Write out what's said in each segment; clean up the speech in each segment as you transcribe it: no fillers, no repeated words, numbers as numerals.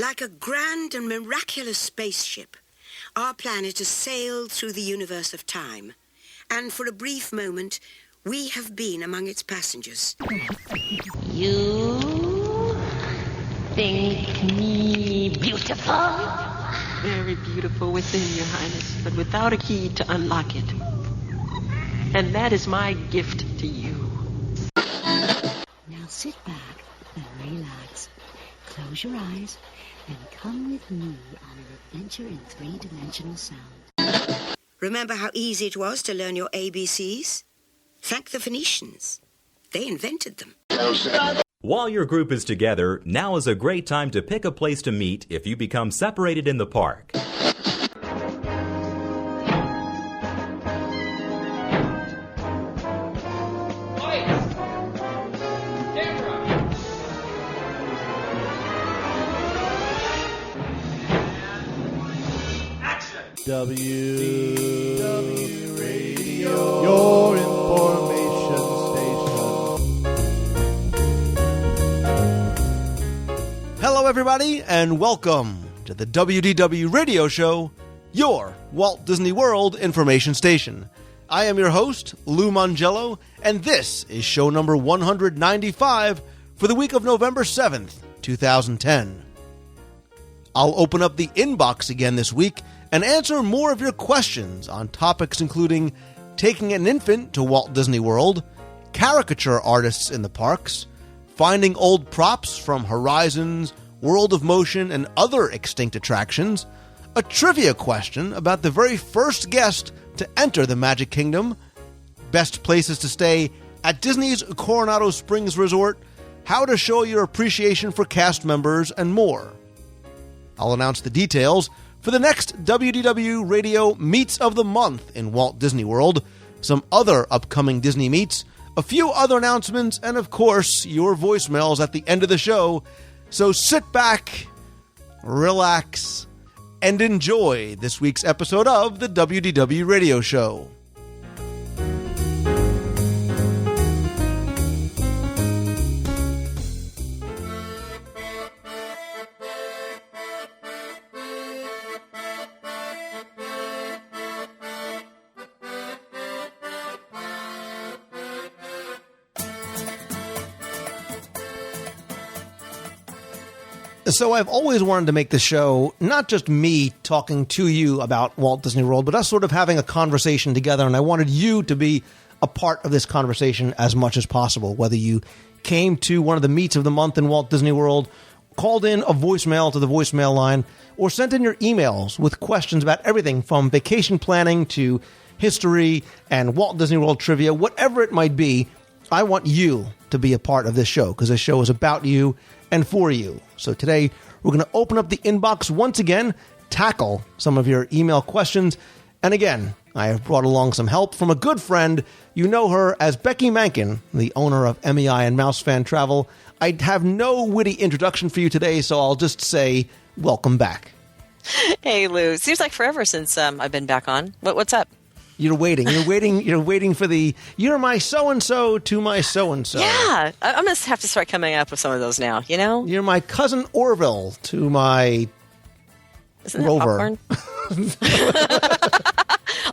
Like a grand and miraculous spaceship, our planet has sailed through the universe of time. And for a brief moment, we have been among its passengers. You think me beautiful? Very beautiful within, Your Highness, but without a key to unlock it. And that is my gift to you. Now sit back and relax. Close your eyes and come with me on an adventure in three-dimensional sound. Remember how easy it was to learn your ABCs? Thank the Phoenicians. They invented them. While your group is together, now is a great time to pick a place to meet if you become separated in the park. WDW Radio, your information station. Hello, everybody, and welcome to the WDW Radio Show, your Walt Disney World information station. I am your host, Lou Mongello, and this is show number 195 for the week of November 7th, 2010. I'll open up the inbox again this week and answer more of your questions on topics including taking an infant to Walt Disney World, caricature artists in the parks, finding old props from Horizons, World of Motion, and other extinct attractions, a trivia question about the very first guest to enter the Magic Kingdom, best places to stay at Disney's Coronado Springs Resort, how to show your appreciation for cast members, and more. I'll announce the details for the next WDW Radio Meets of the Month in Walt Disney World, some other upcoming Disney meets, a few other announcements, and of course, your voicemails at the end of the show. So sit back, relax, and enjoy this week's episode of the WDW Radio Show. So I've always wanted to make the show not just me talking to you about Walt Disney World, but us sort of having a conversation together, and I wanted you to be a part of this conversation as much as possible, whether you came to one of the meets of the month in Walt Disney World, called in a voicemail to the voicemail line, or sent in your emails with questions about everything from vacation planning to history and Walt Disney World trivia, whatever it might be. I want you to be a part of this show because this show is about you and for you. So today, we're going to open up the inbox once again, tackle some of your email questions. And again, I have brought along some help from a good friend. You know her as Becky Mankin, the owner of MEI and Mouse Fan Travel. I have no witty introduction for you today, so I'll just say welcome back. Hey, Lou. Seems like forever since I've been back on. What's up? You're waiting for the, you're my so-and-so to my so-and-so. Yeah, I'm going to have to start coming up with some of those now, you know? You're my cousin Orville to my Isn't Rover. That popcorn?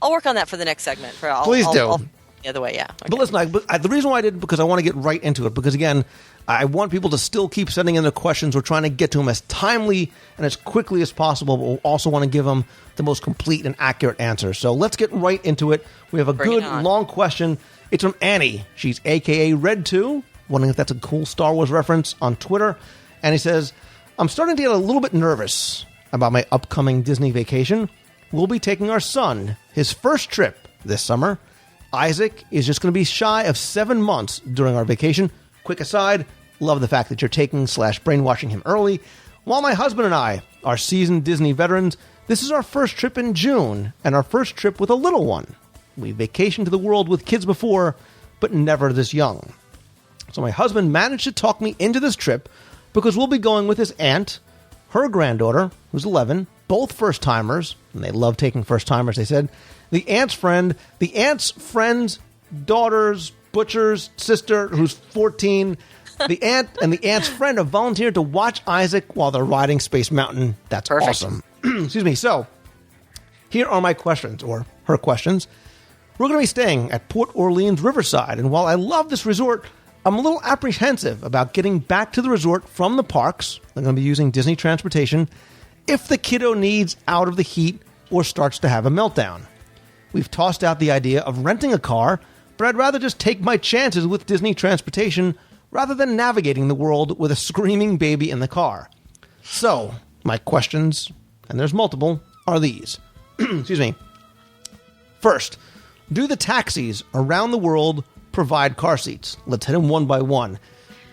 I'll work on that for the next segment. Please do. The other way, yeah. Okay. But listen, the reason why I did it because I want to get right into it. Because again, I want people to still keep sending in their questions. We're trying to get to them as timely and as quickly as possible, but we also want to give them the most complete and accurate answer. So let's get right into it. We have a good, long question. It's from Annie. She's a.k.a. Red2, wondering if that's a cool Star Wars reference on Twitter. And he says, I'm starting to get a little bit nervous about my upcoming Disney vacation. We'll be taking our son, his first trip this summer. Isaac is just going to be shy of 7 months during our vacation. Quick aside, love the fact that you're taking/brainwashing him early. While my husband and I are seasoned Disney veterans, this is our first trip in June and our first trip with a little one. We vacationed to the world with kids before, but never this young. So my husband managed to talk me into this trip because we'll be going with his aunt, her granddaughter, who's 11, both first-timers, and they love taking first-timers, they said, the aunt's friend's daughter's butcher's sister, who's 14, The aunt and the aunt's friend have volunteered to watch Isaac while they're riding Space Mountain. That's Perfect. awesome. Excuse me. So, here are my questions, or her questions. We're going to be staying at Port Orleans Riverside, and while I love this resort, I'm a little apprehensive about getting back to the resort from the parks. They're going to be using Disney transportation if the kiddo needs out of the heat or starts to have a meltdown. We've tossed out the idea of renting a car, but I'd rather just take my chances with Disney transportation rather than navigating the world with a screaming baby in the car. So, my questions, and there's multiple, are these. Excuse me. First, do the taxis around the world provide car seats? Let's hit them one by one.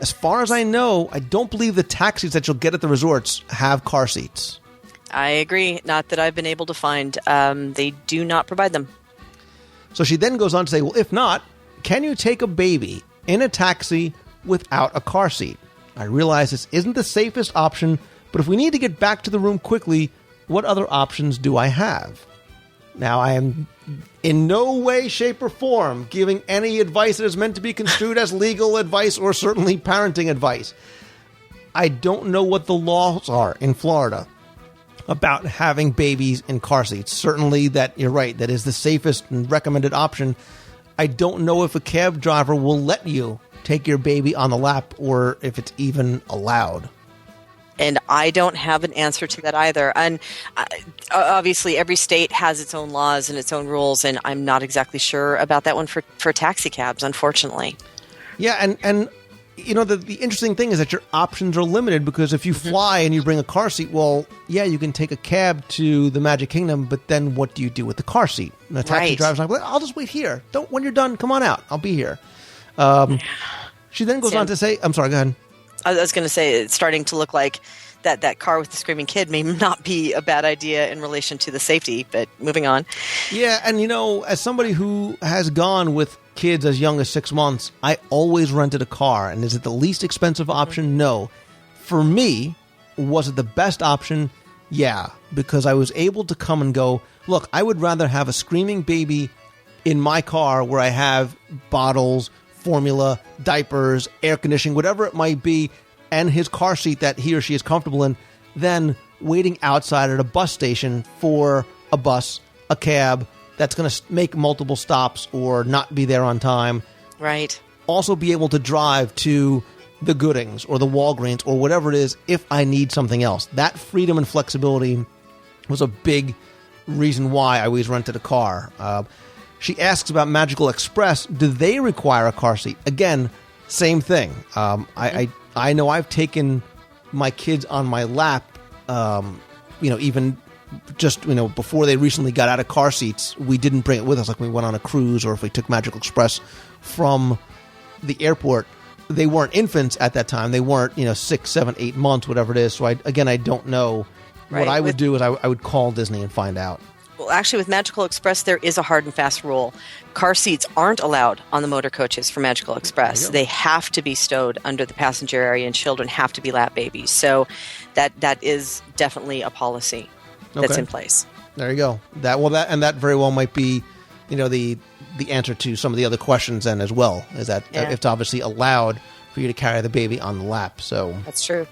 As far as I know, I don't believe the taxis that you'll get at the resorts have car seats. I agree. Not that I've been able to find. They do not provide them. So she then goes on to say, well, if not, can you take a baby in a taxi without a car seat? I realize this isn't the safest option, but if we need to get back to the room quickly, what other options do I have? Now, I am in no way, shape, or form giving any advice that is meant to be construed as legal advice or certainly parenting advice. I don't know what the laws are in Florida about having babies in car seats. Certainly that, you're right, that is the safest and recommended option. I don't know if a cab driver will let you take your baby on the lap or if it's even allowed. And I don't have an answer to that either. And obviously, every state has its own laws and its own rules, and I'm not exactly sure about that one for taxi cabs, unfortunately. Yeah, and you know, the interesting thing is that your options are limited because if you fly and you bring a car seat, well, yeah, you can take a cab to the Magic Kingdom, but then what do you do with the car seat? And the taxi driver's like, well, I'll just wait here. When you're done, come on out. I'll be here. She then goes on to say, I'm sorry, go ahead. I was going to say, it's starting to look like that car with the screaming kid may not be a bad idea in relation to the safety, but moving on. Yeah, and you know, as somebody who has gone with kids as young as 6 months, I always rented a car. And is it the least expensive option? No. For me, was it the best option? Yeah, because I was able to come and go, look, I would rather have a screaming baby in my car where I have bottles, formula, diapers, air conditioning, whatever it might be, and his car seat that he or she is comfortable in, than waiting outside at a bus station for a bus, a cab, that's going to make multiple stops or not be there on time. Right. Also be able to drive to the Goodings or the Walgreens or whatever it is if I need something else. That freedom and flexibility was a big reason why I always rented a car. She asks about Magical Express. Do they require a car seat? Again, same thing. I know I've taken my kids on my lap, even just, before they recently got out of car seats, we didn't bring it with us. Like we went on a cruise or if we took Magical Express from the airport, they weren't infants at that time. They weren't, 6, 7, 8 months, whatever it is. So I don't know. Right. What I would do is I would call Disney and find out. Well, actually, with Magical Express, there is a hard and fast rule. Car seats aren't allowed on the motor coaches for Magical Express. They have to be stowed under the passenger area, and children have to be lap babies. So that is definitely a policy that's in place. There you go. That very well might be, the answer to some of the other questions then as well, is that it's obviously allowed for you to carry the baby on the lap. So that's true.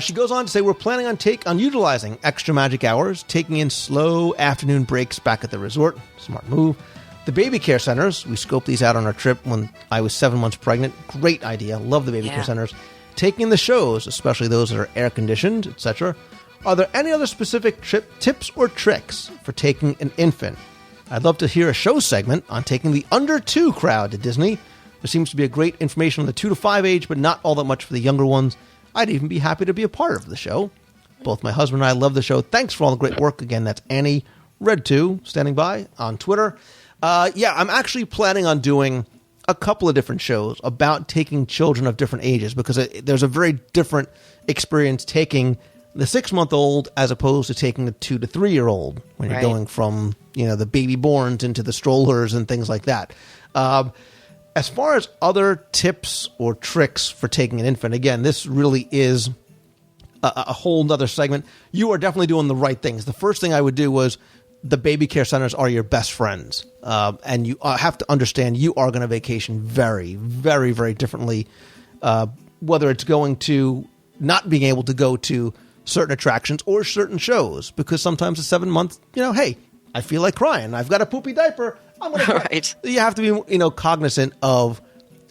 She goes on to say, we're planning on utilizing extra magic hours, taking in slow afternoon breaks back at the resort. Smart move. The baby care centers, we scoped these out on our trip when I was 7 months pregnant. Great idea. Love the baby care centers. Taking in the shows, especially those that are air-conditioned, etc. Are there any other specific tips or tricks for taking an infant? I'd love to hear a show segment on taking the under 2 crowd to Disney. There seems to be a great information on the 2 to 5 age, but not all that much for the younger ones. I'd even be happy to be a part of the show. Both my husband and I love the show. Thanks for all the great work. Again, that's Annie Red2 standing by on Twitter. I'm actually planning on doing a couple of different shows about taking children of different ages because there's a very different experience taking the 6-month-old as opposed to taking the 2 to 3-year-old when you're going from the baby borns into the strollers and things like that. As far as other tips or tricks for taking an infant, again, this really is a whole nother segment. You are definitely doing the right things. The first thing I would do was the baby care centers are your best friends. And you have to understand you are going to vacation very, very, very differently whether it's going to not being able to go to certain attractions or certain shows, because sometimes a 7-month, hey, I feel like crying. I've got a poopy diaper. I'm going to cry. Right. You have to be, cognizant of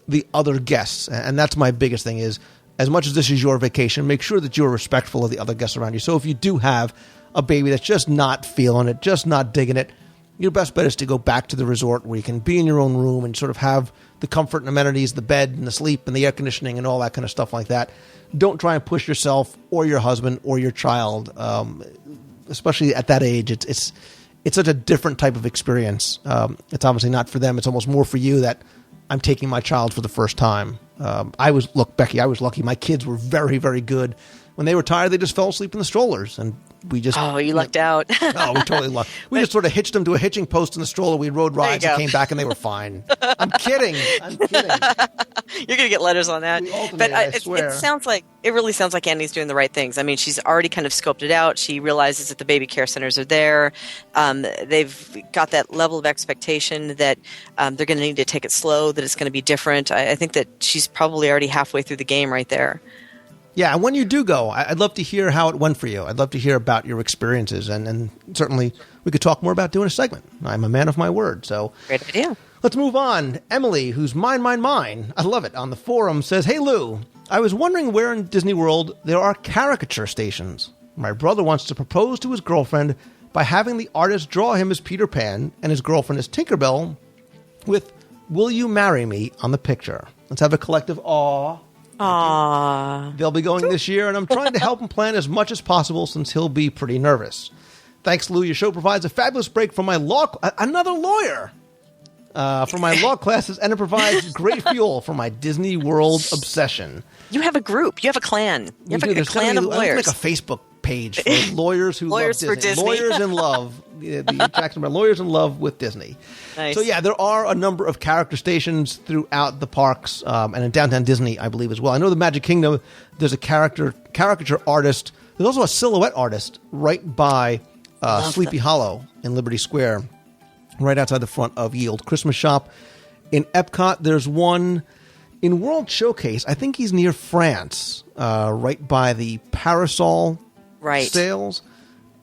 the other guests. And that's my biggest thing is, as much as this is your vacation, make sure that you're respectful of the other guests around you. So if you do have a baby that's just not feeling it, just not digging it, your best bet is to go back to the resort where you can be in your own room and sort of have the comfort and amenities, the bed and the sleep and the air conditioning and all that kind of stuff like that. Don't try and push yourself or your husband or your child, especially at that age. It's such a different type of experience. It's obviously not for them. It's almost more for you that I'm taking my child for the first time. Becky, I was lucky. My kids were very, very good. When they were tired, they just fell asleep in the strollers, and we just... Oh, you lucked out. Oh, we totally lucked. We just sort of hitched them to a hitching post in the stroller. We rode rides and came back, and they were fine. I'm kidding. You're going to get letters on that. But I swear. It really sounds like Annie's doing the right things. I mean, she's already kind of scoped it out. She realizes that the baby care centers are there. They've got that level of expectation that they're going to need to take it slow, that it's going to be different. I think that she's probably already halfway through the game right there. Yeah, and when you do go, I'd love to hear how it went for you. I'd love to hear about your experiences, and certainly we could talk more about doing a segment. I'm a man of my word, so... Great idea. Let's move on. Emily, who's mine, I love it, on the forum, says, "Hey, Lou, I was wondering where in Disney World there are caricature stations. My brother wants to propose to his girlfriend by having the artist draw him as Peter Pan and his girlfriend as Tinkerbell with 'Will you marry me' on the picture. Let's have a collective aw." Aww. They'll be going this year, and I'm trying to help him plan as much as possible since he'll be pretty nervous. Thanks, Lou. Your show provides a fabulous break from my another lawyer, for my law classes, and it provides great fuel for my Disney World obsession. You have a group. You have a clan. You have a clan of lawyers. Like a Facebook page for lawyers who love Disney. For Disney. Lawyers in love. The Jackson Brown Lawyers in Love with Disney. Nice. So yeah, there are a number of character stations throughout the parks, and in downtown Disney, I believe, as well. I know the Magic Kingdom, there's a caricature artist. There's also a silhouette artist right by Sleepy Hollow in Liberty Square, right outside the front of Ye Olde Christmas Shop. In Epcot, there's one in World Showcase. I think he's near France, right by the Parasol sales.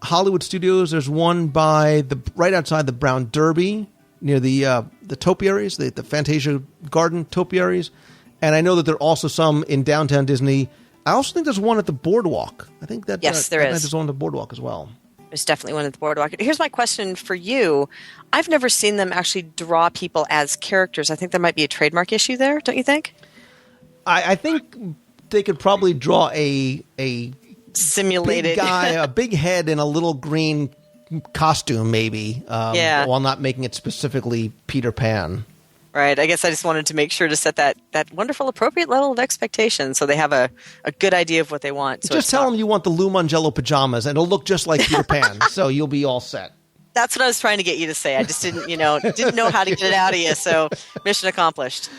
Hollywood Studios, there's one by right outside the Brown Derby near the topiaries, the Fantasia Garden topiaries. And I know that there are also some in downtown Disney. I also think there's one at the Boardwalk. I think that yes, there is. There's one at the Boardwalk as well. There's definitely one at the Boardwalk. Here's my question for you. I've never seen them actually draw people as characters. I think there might be a trademark issue there, don't you think? I think they could probably draw a simulated big guy, a big head in a little green costume, maybe, while not making it specifically Peter Pan. Right. I guess I just wanted to make sure to set that wonderful, appropriate level of expectation so they have a good idea of what they want. So just tell them you want the Lou Mangello pajamas, and it'll look just like Peter Pan, so you'll be all set. That's what I was trying to get you to say. I just didn't know how to get it out of you, so mission accomplished.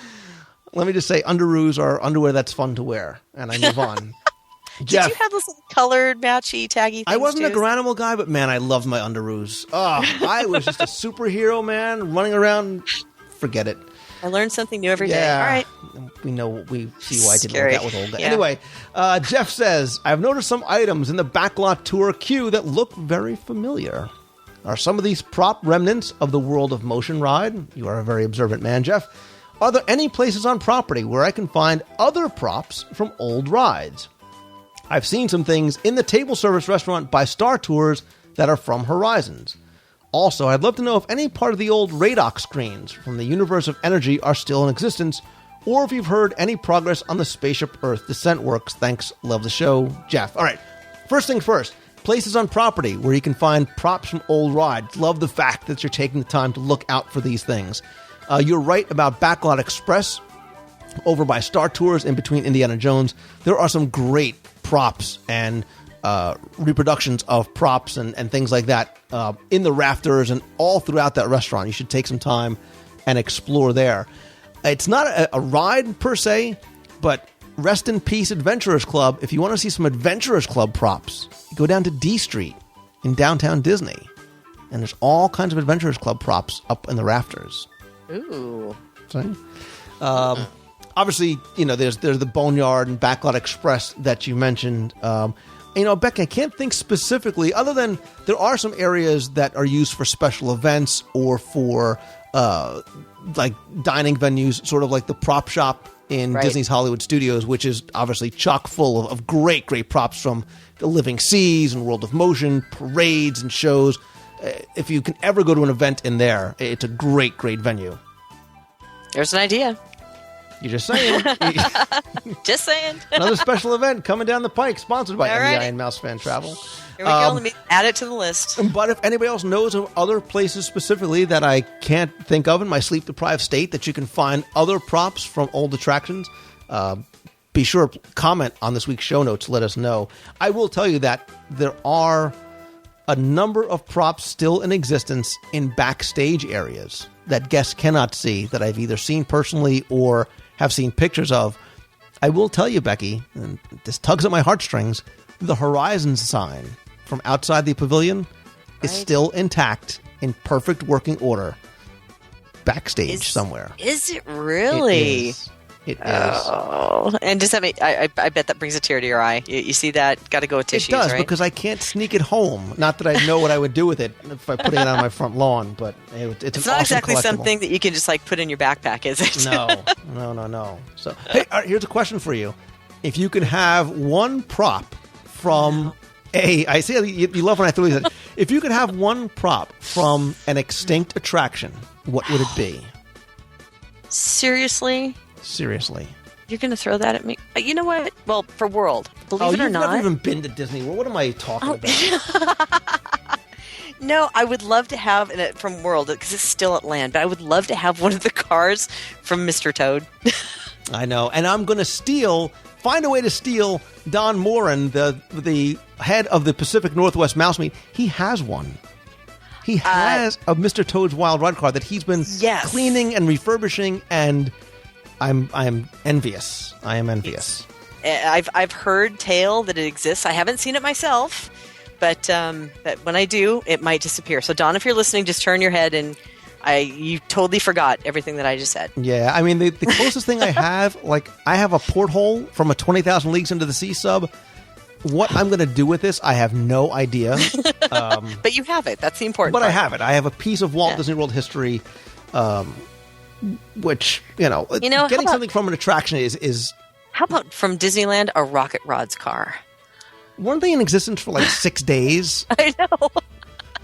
Let me just say, underoos are underwear that's fun to wear, and I move on. Jeff, did you have those colored, matchy, taggy things? I wasn't a Garanimal guy, but man, I loved my underoos. Oh, I was just a superhero, man, running around. Forget it. I learned something new every day. All right. We see why I didn't like that with old guy. Yeah. Anyway, Jeff says, I've noticed some items in the backlot tour queue that look very familiar. Are some of these prop remnants of the World of Motion ride? You are a very observant man, Jeff. Are there any places on property where I can find other props from old rides? I've seen some things in the table service restaurant by Star Tours that are from Horizons. Also, I'd love to know if any part of the old Radox screens from the Universe of Energy are still in existence, or if you've heard any progress on the Spaceship Earth descent works. Thanks. Love the show, Jeff. All right. First things first. Places on property where you can find props from old rides. Love the fact that you're taking the time to look out for these things. You're right about Backlot Express over by Star Tours in between Indiana Jones. There are some great props and reproductions of props and things like that in the rafters and all throughout that restaurant. You should take some time and explore there. It's not a ride per se, but Rest in Peace Adventurers Club. If you want to see some Adventurers Club props, go down to D Street in downtown Disney. And there's all kinds of Adventurers Club props up in the rafters. Ooh. Sorry? obviously, there's the Boneyard and Backlot Express that you mentioned. Becky, I can't think specifically, other than there are some areas that are used for special events or for like dining venues, sort of like the prop shop in Disney's Hollywood Studios, which is obviously chock full of great props from the Living Seas and World of Motion, parades and shows. If you can ever go to an event in there, it's a great venue. There's an idea. You're just saying. Just saying. Another special event coming down the pike, sponsored by MEI and Mouse Fan Travel. Here we go. Let me add it to the list. But if anybody else knows of other places specifically that I can't think of in my sleep-deprived state that you can find other props from old attractions, be sure to comment on this week's show notes. Let us know. I will tell you that there are a number of props still in existence in backstage areas that guests cannot see, that I've either seen personally or have seen pictures of. I will tell you, Becky, and this tugs at my heartstrings, the Horizons sign from outside the pavilion is still intact, in perfect working order, backstage somewhere. Is it really? It is. Oh, and does that make? I bet that brings a tear to your eye. You see that? Got to go with tissues, It does, right? because I can't sneak it home. Not that I know what I would do with it if I put it on my front lawn, but it's an not awesome exactly collectible. something that you can just like put in your backpack, is it? No. So, hey, all right, here's a question for you. If you could have one prop from I see you love when I throw these. If you could have one prop from an extinct attraction, what would it be? Seriously? You're going to throw that at me? You know what? Well, for World, believe it or you've not. never even been to Disney World. What am I talking about? No, I would love to have it from World because it's still at Land, but I would love to have one of the cars from Mr. Toad. I know, and I'm going to find a way to steal Don Moran, the head of the Pacific Northwest Mouse Meet. He has one. He has a Mr. Toad's Wild Ride car that he's been cleaning and refurbishing, and I'm envious. I am envious. I've heard tale that it exists. I haven't seen it myself, but when I do, it might disappear. So Don, if you're listening, just turn your head and you totally forgot everything that I just said. Yeah, I mean the closest thing I have, I have a porthole from a 20,000 Leagues Under the Sea sub. What I'm going to do with this, I have no idea. But you have it. That's the important part. But I have it. I have a piece of Walt Disney World history, which, getting something from an attraction is... How about from Disneyland, a Rocket Rod's car? Weren't they in existence for 6 days? I know.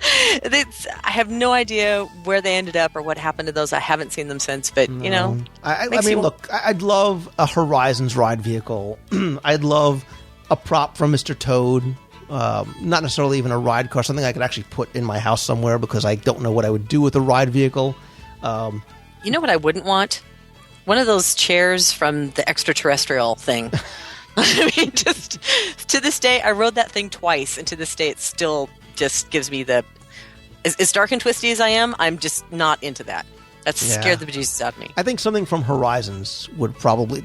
I have no idea where they ended up or what happened to those. I haven't seen them since, but, I mean, look, I'd love a Horizons ride vehicle. I'd love a prop from Mr. Toad. Not necessarily even a ride car, something I could actually put in my house somewhere because I don't know what I would do with a ride vehicle. You know what I wouldn't want? One of those chairs from the extraterrestrial thing. I mean, just to this day, I rode that thing twice, and to this day, it still just gives me as dark and twisty as I am, I'm just not into that. That scared the bejesus out of me. I think something from Horizons would probably...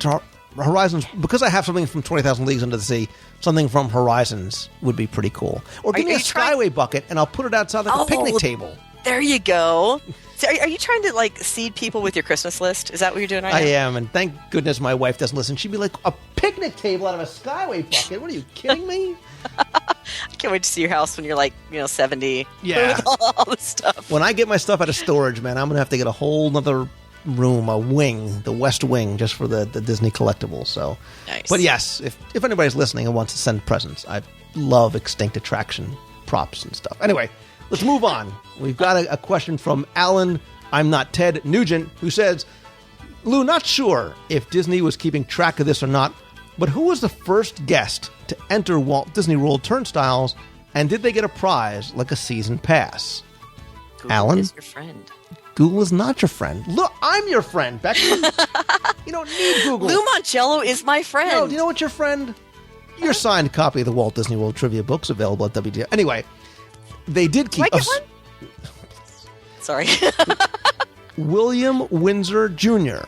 Horizons, because I have something from 20,000 Leagues Under the Sea, something from Horizons would be pretty cool. Or give me a Skyway bucket, and I'll put it outside like a picnic table. There you go. So are you trying to seed people with your Christmas list? Is that what you're doing right now? I am, and thank goodness my wife doesn't listen. She'd be like, a picnic table out of a Skyway bucket? What are you kidding me? I can't wait to see your house when you're 70. Yeah. With all this stuff. When I get my stuff out of storage, man, I'm going to have to get a whole nother room, a wing, the West Wing, just for the Disney collectibles. So, nice. But yes, if anybody's listening and wants to send presents, I love extinct attraction props and stuff. Anyway, let's move on. We've got a question from Alan, I'm not Ted Nugent, who says, Lou, not sure if Disney was keeping track of this or not, but who was the first guest to enter Walt Disney World turnstiles, and did they get a prize like a season pass? Google Alan is your friend. Google is not your friend. Look, I'm your friend, Becky. You don't need Google. Lou Mongello is my friend. No, do you know what your friend? Your signed copy of the Walt Disney World Trivia books available at WDW. Anyway, they did keep... Can I get one? Sorry. William Windsor Jr.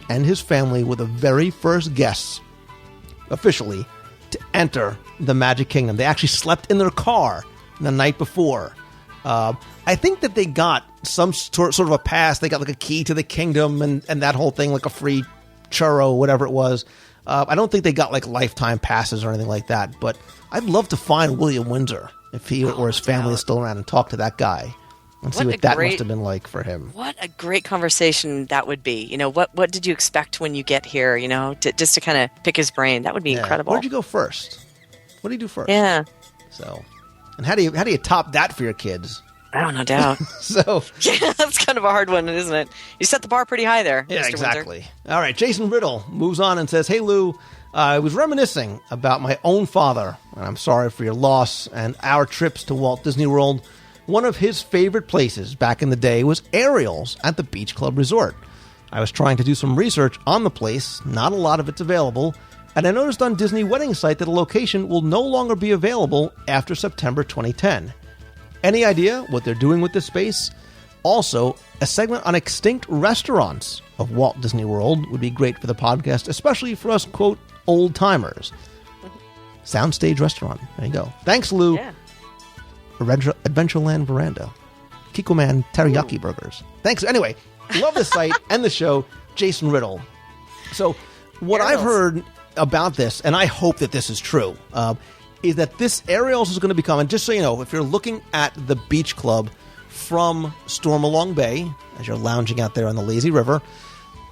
and his family were the very first guests, officially, to enter the Magic Kingdom. They actually slept in their car the night before. I think that they got some sort of a pass. They got a key to the kingdom and that whole thing, like a free churro, whatever it was. I don't think they got like lifetime passes or anything like that, but I'd love to find William Windsor if he or his family is still around and talk to that guy and see what that must have been like for him. What a great conversation that would be. What did you expect when you get here, just to kind of pick his brain? That would be incredible. Where'd you go first? What did you do first? Yeah. So, and how do you top that for your kids? Oh, no doubt. So yeah, that's kind of a hard one, isn't it? You set the bar pretty high there, yeah, Mr. exactly. Windsor. All right, Jason Riddle moves on and says, "Hey Lou, I was reminiscing about my own father, and I'm sorry for your loss, and our trips to Walt Disney World. One of his favorite places back in the day was Ariel's at the Beach Club Resort. I was trying to do some research on the place, not a lot of it's available, and I noticed on Disney Wedding site that a location will no longer be available after September 2010. Any idea what they're doing with this space? Also, a segment on extinct restaurants of Walt Disney World would be great for the podcast, especially for us, quote, old-timers. Soundstage restaurant. There you go. Thanks, Lou. Yeah. Adventureland Veranda. Kikoman Teriyaki Burgers. Thanks. Anyway, love the site and the show. Jason Riddle. So, what I've heard about this, and I hope that this is true, is that this Ariel's is going to become, and just so you know, if you're looking at the beach club from Stormalong Bay, as you're lounging out there on the lazy river,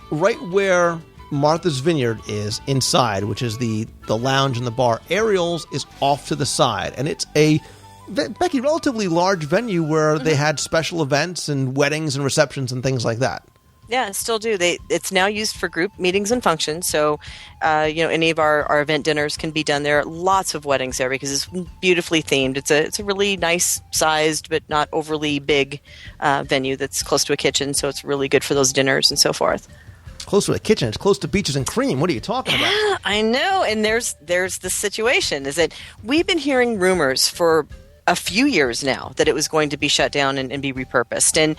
right where Martha's Vineyard is inside, which is the lounge and the bar, Ariel's is off to the side, and it's a, Becky, relatively large venue where they had special events and weddings and receptions and things like that. Yeah, still do. It's now used for group meetings and functions. So, any of our event dinners can be done there. Lots of weddings there because it's beautifully themed. It's a really nice sized but not overly big venue that's close to a kitchen. So it's really good for those dinners and so forth. Close to a kitchen. It's close to Beaches and Cream. What are you talking about? Yeah, I know. And there's the situation is that we've been hearing rumors for a few years now that it was going to be shut down and be repurposed. And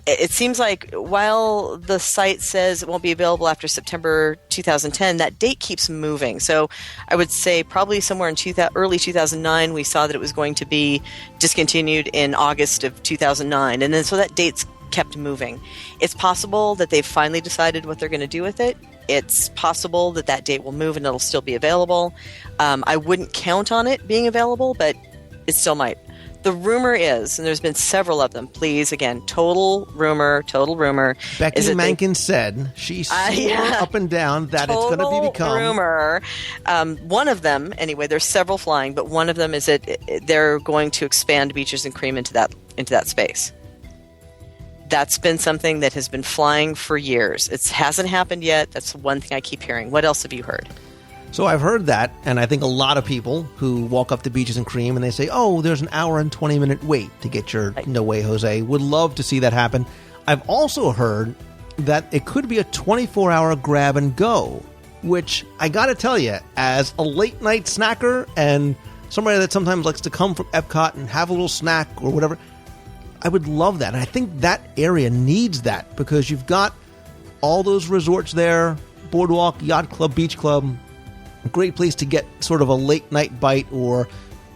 it seems like while the site says it won't be available after September 2010, that date keeps moving. So I would say probably somewhere in early 2009, we saw that it was going to be discontinued in August of 2009. And then so that date's kept moving. It's possible that they've finally decided what they're going to do with it. It's possible that that date will move and it'll still be available. I wouldn't count on it being available, but it still might. The rumor is, and there's been several of them, please, again, total rumor. Becky Mankin said she swore up and down that it's going to become rumor. One of them, anyway, there's several flying, but one of them is that they're going to expand Beaches and Cream into that space. That's been something that has been flying for years. It hasn't happened yet. That's one thing I keep hearing. What else have you heard? So I've heard that, and I think a lot of people who walk up to Beaches and Cream and they say, oh, there's an hour and 20-minute wait to get your No Way Jose, would love to see that happen. I've also heard that it could be a 24-hour grab and go, which I got to tell you, as a late-night snacker and somebody that sometimes likes to come from Epcot and have a little snack or whatever, I would love that. And I think that area needs that because you've got all those resorts there, Boardwalk, Yacht Club, Beach Club, great place to get sort of a late night bite, or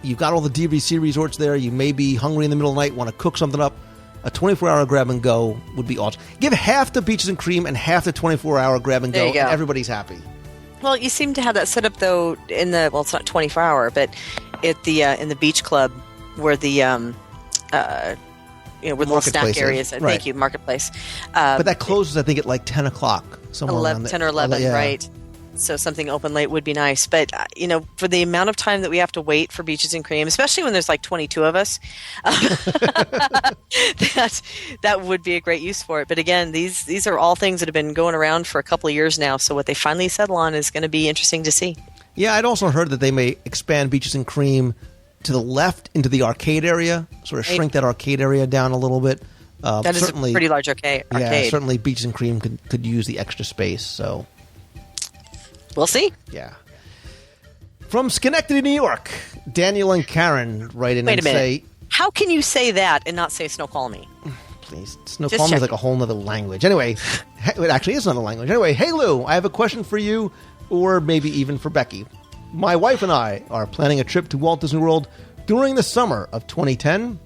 you've got all the DVC resorts there. You may be hungry in the middle of the night, want to cook something up. A 24-hour grab and go would be awesome. Give half the Beaches and Cream and half the 24-hour grab and go, and everybody's happy. Well, you seem to have that set up though in the it's not 24-hour, but at the in the Beach Club where the where the little snack areas. Right. Thank you, Marketplace. But that closes, I think, at like 10 o'clock. Somewhere around 10 or 11, right? So something open late would be nice. But, for the amount of time that we have to wait for Beaches and Cream, especially when there's like 22 of us, that would be a great use for it. But again, these are all things that have been going around for a couple of years now. So what they finally settle on is going to be interesting to see. Yeah, I'd also heard that they may expand Beaches and Cream to the left into the arcade area, sort of shrink that arcade area down a little bit. That is a pretty large arcade. Yeah, certainly Beaches and Cream could use the extra space. So we'll see. Yeah. From Schenectady, New York, Daniel and Karen write in and say, how can you say that and not say Snoqualmie? Please. Snoqualmie is like a whole nother language. Anyway, it actually is another language. Anyway, hey Lou, I have a question for you, or maybe even for Becky. My wife and I are planning a trip to Walt Disney World during the summer of 2010.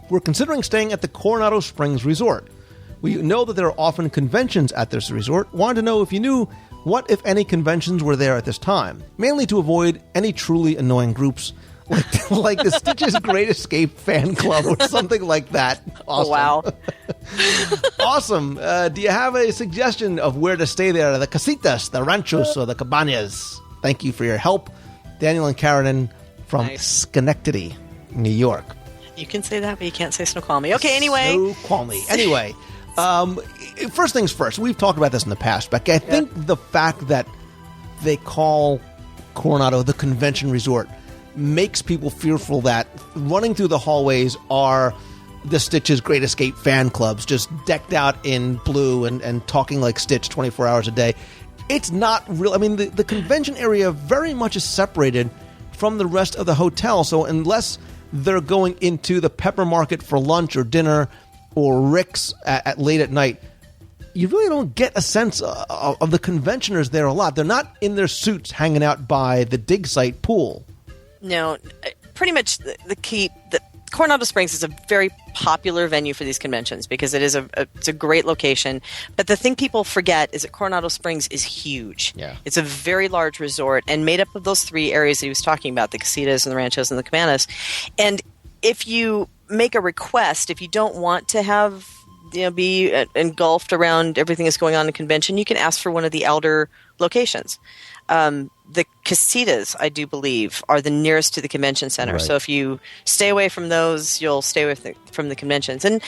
We're considering staying at the Coronado Springs Resort. We know that there are often conventions at this resort. Wanted to know if you knew what, if any, conventions were there at this time, mainly to avoid any truly annoying groups like the Stitch's Great Escape fan club or something like that. Awesome. Oh, wow. Awesome. Do you have a suggestion of where to stay there? The casitas, the ranchos, or the cabanas? Thank you for your help. Daniel and Karen from Schenectady, New York. You can say that, but you can't say Snoqualmie. Okay, anyway. Snoqualmie. Anyway, first things first. We've talked about this in the past, Becky. I think the fact that they call Coronado the convention resort makes people fearful that running through the hallways are the Stitch's Great Escape fan clubs, just decked out in blue and talking like Stitch 24 hours a day. It's not real. I mean, the convention area very much is separated from the rest of the hotel. So unless they're going into the Pepper Market for lunch or dinner or Rick's at late at night, you really don't get a sense of the conventioners there a lot. They're not in their suits hanging out by the dig site pool. No, pretty much the key. Coronado Springs is a very popular venue for these conventions because it is it's a great location. But the thing people forget is that Coronado Springs is huge. Yeah. It's a very large resort and made up of those three areas that he was talking about, the casitas and the ranchos and the cabanas. And if you make a request, if you don't want to have be engulfed around everything that's going on in the convention, you can ask for one of the outer locations. The casitas, I do believe, are the nearest to the convention center. Right. So if you stay away from those, you'll stay away from the conventions. And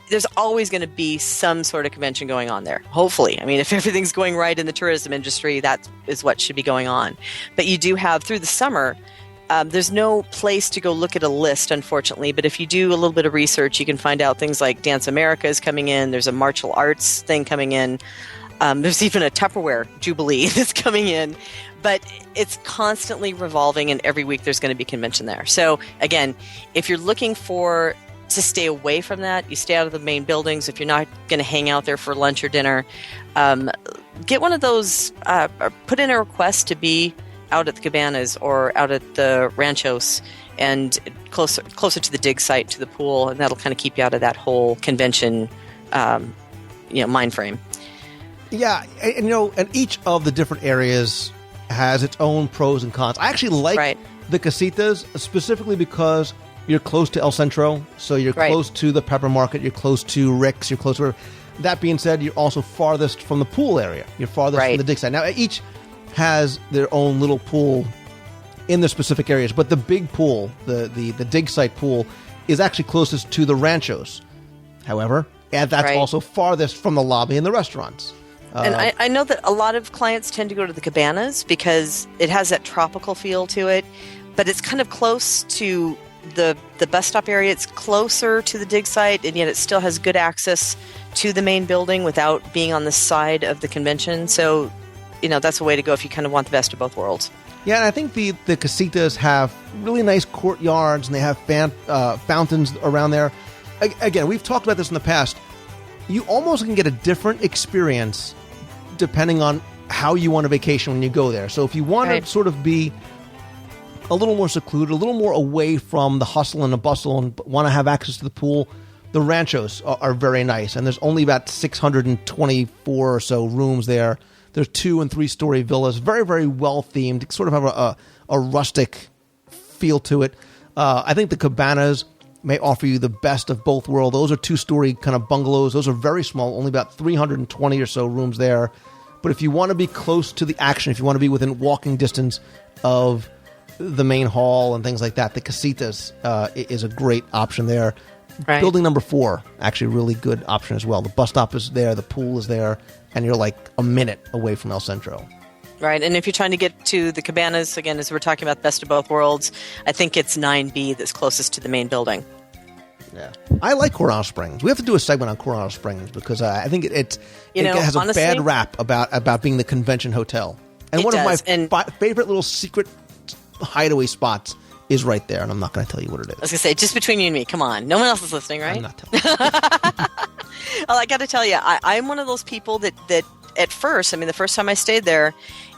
there's always going to be some sort of convention going on there, hopefully. I mean, if everything's going right in the tourism industry, that is what should be going on. But you do have, through the summer, there's no place to go look at a list, unfortunately. But if you do a little bit of research, you can find out things like Dance America is coming in. There's a martial arts thing coming in. There's even a Tupperware Jubilee that's coming in. But it's constantly revolving, and every week there's going to be convention there. So, again, if you're looking to stay away from that, you stay out of the main buildings. If you're not going to hang out there for lunch or dinner, get one of those, put in a request to be out at the cabanas or out at the ranchos and closer to the dig site, to the pool, and that'll kind of keep you out of that whole convention mind frame. Yeah, and each of the different areas has its own pros and cons. I actually like the casitas specifically because you're close to El Centro, so you're close to the Pepper Market, you're close to Rick's, you're close to... That being said, you're also farthest from the pool area. You're farthest from the dig site. Now, each has their own little pool in the specific areas, but the big pool, the dig site pool, is actually closest to the ranchos. However, and that's also farthest from the lobby and the restaurants. And I know that a lot of clients tend to go to the cabanas because it has that tropical feel to it, but it's kind of close to the bus stop area. It's closer to the dig site, and yet it still has good access to the main building without being on the side of the convention. So, that's a way to go if you kind of want the best of both worlds. Yeah, and I think the casitas have really nice courtyards, and they have fountains around there. Again, we've talked about this in the past. You almost can get a different experience depending on how you want a vacation when you go there. So if you want to sort of be a little more secluded, a little more away from the hustle and the bustle, and want to have access to the pool, the ranchos are very nice. And there's only about 624 or so rooms there. There's 2- and 3-story villas, very, very well themed, sort of have a rustic feel to it. I think the cabanas may offer you the best of both worlds. Those are 2-story kind of bungalows. Those are very small, only about 320 or so rooms there. But if you want to be close to the action, if you want to be within walking distance of the main hall and things like that, the casitas is a great option there. Right. Building number 4, actually a really good option as well. The bus stop is there, the pool is there, and you're like a minute away from El Centro. Right, and if you're trying to get to the cabanas, again, as we're talking about best of both worlds, I think it's 9B that's closest to the main building. Yeah, I like Coronado Springs. We have to do a segment on Coronado Springs because I think it has a bad rap about being the convention hotel. And one of my favorite little secret hideaway spots is right there, and I'm not going to tell you what it is. I was going to say, just between you and me, come on. No one else is listening, right? I'm not telling you. Well, I got to tell you, I'm one of those people that at first, the first time I stayed there,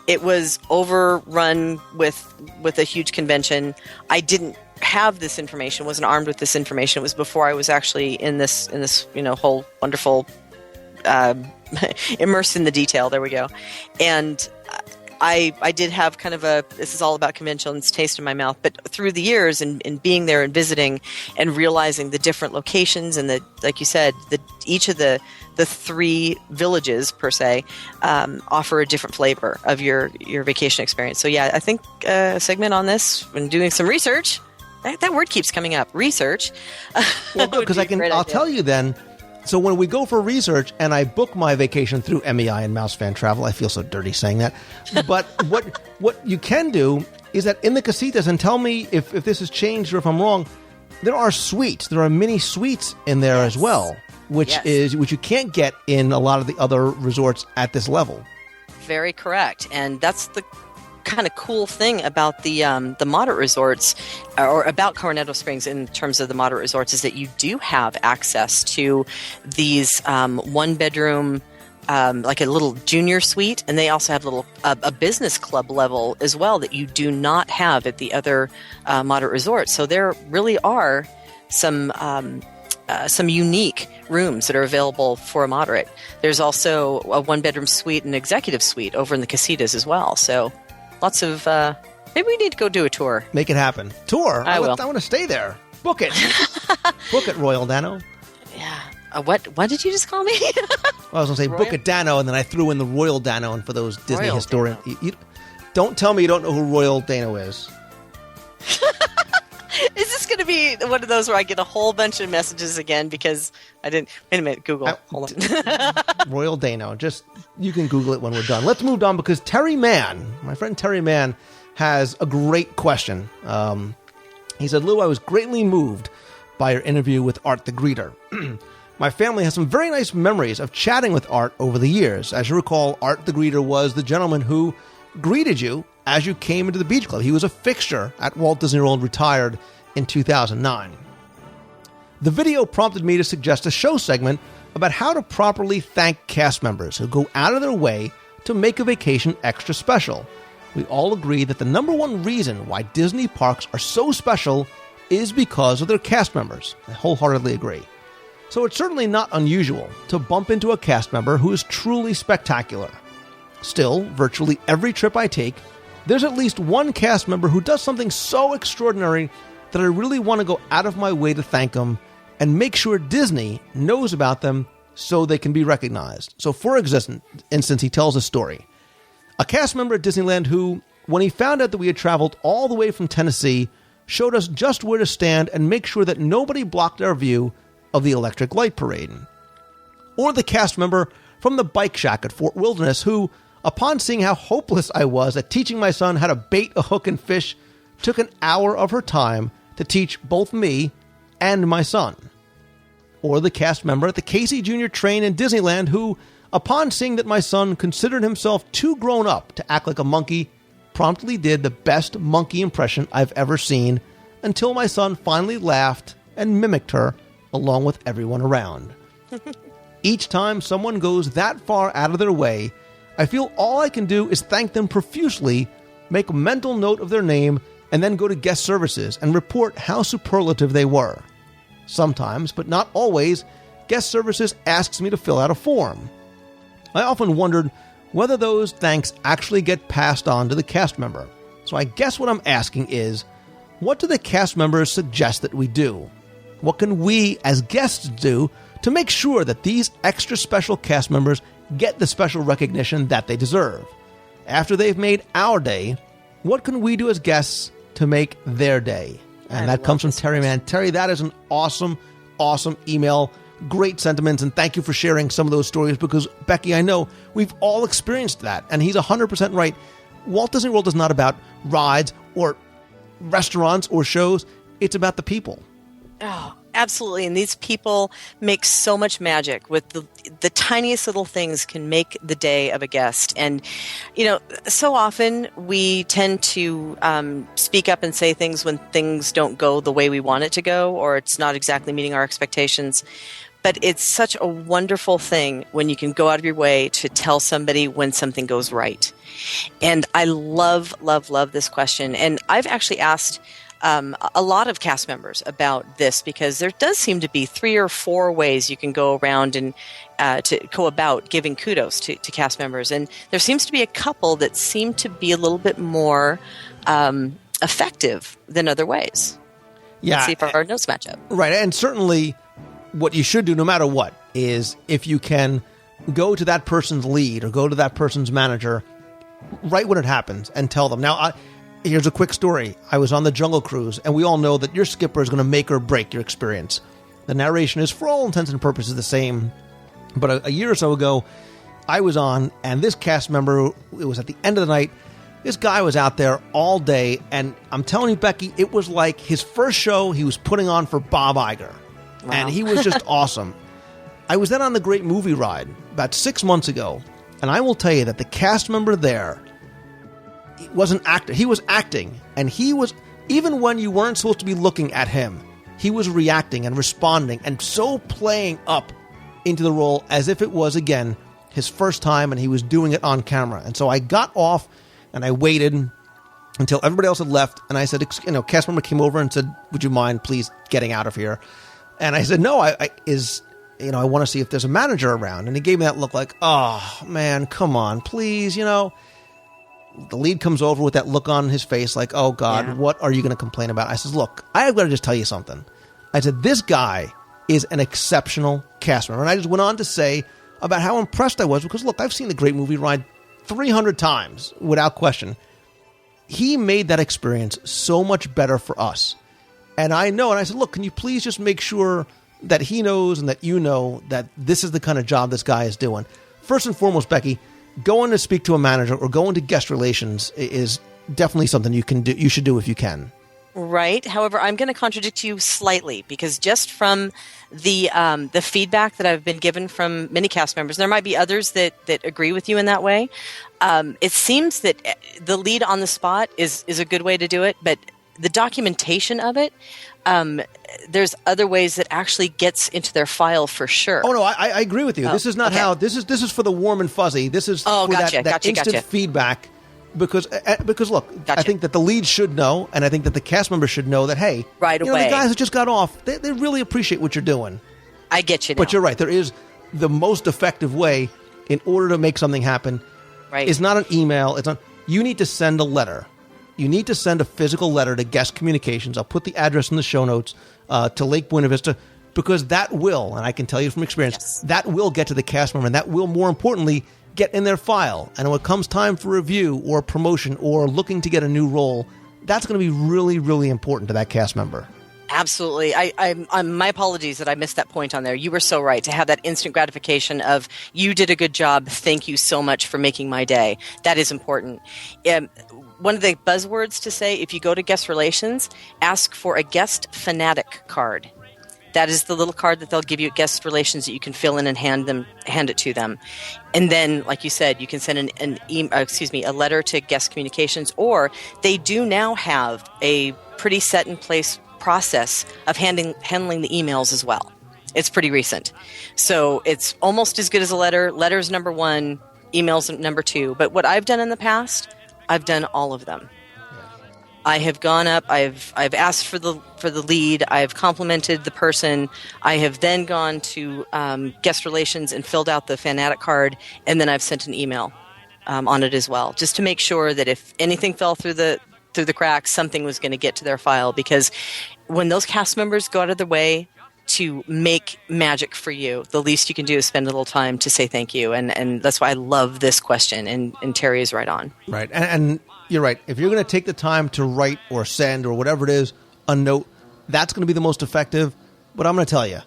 it was overrun with a huge convention. I didn't have this information, wasn't armed with this information. It was before I was actually in this whole wonderful immersed in the detail. There we go. And I did have kind of this is all about conventions taste in my mouth, but through the years and being there and visiting and realizing the different locations and like you said, each of the three villages per se offer a different flavor of your vacation experience. So yeah, I think a segment on this when doing some research, that word keeps coming up, research. Well, good, because I'll tell you then. So when we go for research and I book my vacation through MEI and Mouse Fan Travel, I feel so dirty saying that. But what you can do is that in the casitas, and tell me if this has changed or if I'm wrong, there are suites. There are mini suites in there as well, which you can't get in a lot of the other resorts at this level. Very correct. And that's the kind of cool thing about the moderate resorts, or about Coronado Springs in terms of the moderate resorts, is that you do have access to these one bedroom, like a little junior suite, and they also have a business club level as well that you do not have at the other moderate resorts. So there really are some unique rooms that are available for a moderate. There's also a one bedroom suite and executive suite over in the casitas as well. So lots of, maybe we need to go do a tour. Make it happen. Tour? I will. I want to stay there. Book it. Book it, Royal Dano. Yeah. What did you just call me? Well, I was going to say, Royal? book it, Dano, and then I threw in the Royal Dano, and for those Disney Royal historians. Don't tell me you don't know who Royal Dano is. Is this going to be one of those where I get a whole bunch of messages again because I didn't... Wait a minute, Google. Hold on. Royal Dano. You can Google it when we're done. Let's move on because Terry Mann, my friend Terry Mann, has a great question. He said, Lou, I was greatly moved by your interview with Art the Greeter. My family has some very nice memories of chatting with Art over the years. As you recall, Art the Greeter was the gentleman who greeted you as you came into the beach club. He was a fixture at Walt Disney World, retired in 2009. The video prompted me to suggest a show segment about how to properly thank cast members who go out of their way to make a vacation extra special. We all agree that the number one reason why Disney parks are so special is because of their cast members. I wholeheartedly agree. So it's certainly not unusual to bump into a cast member who is truly spectacular. Still, virtually every trip I take, there's at least one cast member who does something so extraordinary that I really want to go out of my way to thank them and make sure Disney knows about them so they can be recognized. So for instance, he tells a story. A cast member at Disneyland who, when he found out that we had traveled all the way from Tennessee, showed us just where to stand and make sure that nobody blocked our view of the Electric Light Parade. Or the cast member from the Bike Shack at Fort Wilderness who, upon seeing how hopeless I was at teaching my son how to bait a hook and fish, took an hour of her time to teach both me and my son. Or the cast member at the Casey Jr. train in Disneyland who, upon seeing that my son considered himself too grown up to act like a monkey, promptly did the best monkey impression I've ever seen until my son finally laughed and mimicked her along with everyone around. Each time someone goes that far out of their way, I feel all I can do is thank them profusely, make a mental note of their name, and then go to guest services and report how superlative they were. Sometimes, but not always, guest services asks me to fill out a form. I often wondered whether those thanks actually get passed on to the cast member. So I guess what I'm asking is, what do the cast members suggest that we do? What can we, as guests, do to make sure that these extra special cast members get the special recognition that they deserve? After they've made our day, what can we do as guests to make their day? And that comes from Terry Mann. Terry, that is an awesome, awesome email. Great sentiments, and thank you for sharing some of those stories because, Becky, I know we've all experienced that, and he's 100% right. Walt Disney World is not about rides or restaurants or shows. It's about the people. Oh, absolutely. And these people make so much magic with the tiniest little things can make the day of a guest. And, you know, so often we tend to speak up and say things when things don't go the way we want it to go, or it's not exactly meeting our expectations. But it's such a wonderful thing when you can go out of your way to tell somebody when something goes right. And I love, love, love this question. And I've actually asked a lot of cast members about this, because there does seem to be 3 or 4 ways you can go around and to go about giving kudos to cast members. And there seems to be a couple that seem to be a little bit more effective than other ways. Yeah. Let's see if our notes match up. Right. And certainly what you should do, no matter what, is if you can go to that person's lead or go to that person's manager right when it happens and tell them. Now, here's a quick story. I was on the Jungle Cruise, and we all know that your skipper is going to make or break your experience. The narration is, for all intents and purposes, the same. But a year or so ago, I was on, and this cast member, it was at the end of the night, this guy was out there all day, and I'm telling you, Becky, it was like his first show he was putting on for Bob Iger. Wow. And he was just awesome. I was then on the Great Movie Ride about 6 months ago, and I will tell you that the cast member there was an actor. He was acting, and he was, even when you weren't supposed to be looking at him, he was reacting and responding and so playing up into the role as if it was, again, his first time and he was doing it on camera. And so I got off and I waited until everybody else had left, and I said, cast member came over and said, would you mind please getting out of here? And I said, no, I want to see if there's a manager around. And he gave me that look like, oh, man, come on, please, The lead comes over with that look on his face like, oh, God, What are you going to complain about? I says, look, I've got to just tell you something. I said, this guy is an exceptional cast member. And I just went on to say about how impressed I was because, look, I've seen the Great Movie Ride 300 times without question. He made that experience so much better for us. And I know, and I said, look, can you please just make sure that he knows and that you know that this is the kind of job this guy is doing. First and foremost, Becky, going to speak to a manager or going to guest relations is definitely something you can do. You should do if you can. Right. However, I'm going to contradict you slightly because just from the feedback that I've been given from many cast members, and there might be others that agree with you in that way. It seems that the lead on the spot is a good way to do it, but the documentation of it, there's other ways that actually gets into their file for sure. Oh no, I agree with you. This is not how. This is for the warm and fuzzy. This is for that instant feedback. Because look, I think that the lead should know, and I think that the cast members should know that, hey, right away, the guys that just got off, they really appreciate what you're doing. I get you now. But you're right. There is the most effective way in order to make something happen. Right. It's not an email. It's not. You need to send a letter. You need to send a physical letter to Guest Communications. I'll put the address in the show notes to Lake Buena Vista, because that will, and I can tell you from experience, that will get to the cast member, and that will, more importantly, get in their file. And when it comes time for review or promotion or looking to get a new role, that's going to be really, really important to that cast member. Absolutely. I'm my apologies that I missed that point on there. You were so right to have that instant gratification of, you did a good job. Thank you so much for making my day. That is important. One of the buzzwords to say, if you go to guest relations, ask for a guest fanatic card. That is the little card that they'll give you at guest relations that you can fill in and hand it to them. And then, like you said, you can send a letter to guest communications, or they do now have a pretty set in place process of handling the emails as well. It's pretty recent. So it's almost as good as a letter. Letter's number 1, emails number 2. But what I've done in the past, I've done all of them. I have gone up, I've asked for the lead, I've complimented the person, I have then gone to guest relations and filled out the fanatic card, and then I've sent an email on it as well, just to make sure that if anything fell through the cracks, something was going to get to their file. Because when those cast members go out of their way to make magic for you, the least you can do is spend a little time to say thank you, and that's why I love this question, and Terry is right on. Right, and you're right. If you're going to take the time to write or send or whatever it is, a note, that's going to be the most effective. But I'm going to tell you,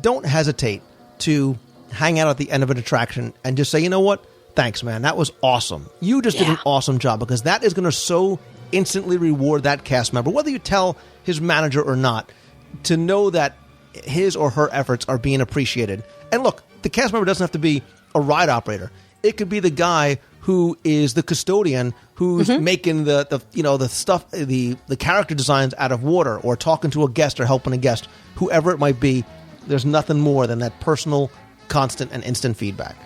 don't hesitate to hang out at the end of an attraction and just say, you know what? Thanks, man. That was awesome. You just did an awesome job, because that is going to so instantly reward that cast member, whether you tell his manager or not, to know that his or her efforts are being appreciated. And look, the cast member doesn't have to be a ride operator. It could be the guy who is the custodian who's making the stuff, the character designs out of water, or talking to a guest or helping a guest, whoever it might be. There's nothing more than that personal, constant, and instant feedback.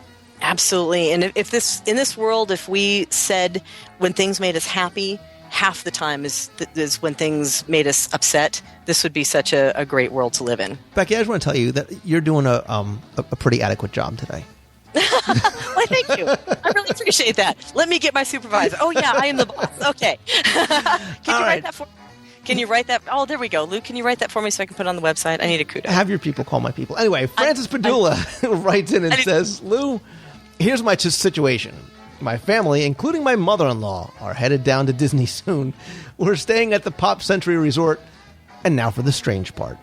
Absolutely. And if in this world, if we said when things made us happy, half the time is when things made us upset, this would be such a great world to live in. Becky, I just want to tell you that you're doing a pretty adequate job today. Why, thank you. I really appreciate that. Let me get my supervisor. Oh, yeah, I am the boss. Okay. Write that for me? Can you write that? Oh, there we go. Luke, can you write that for me so I can put it on the website? I need a kudos. Have your people call my people. Anyway, Francis Padula writes in and says, Lou, here's my situation. My family, including my mother-in-law, are headed down to Disney soon. We're staying at the Pop Century Resort. And now for the strange part.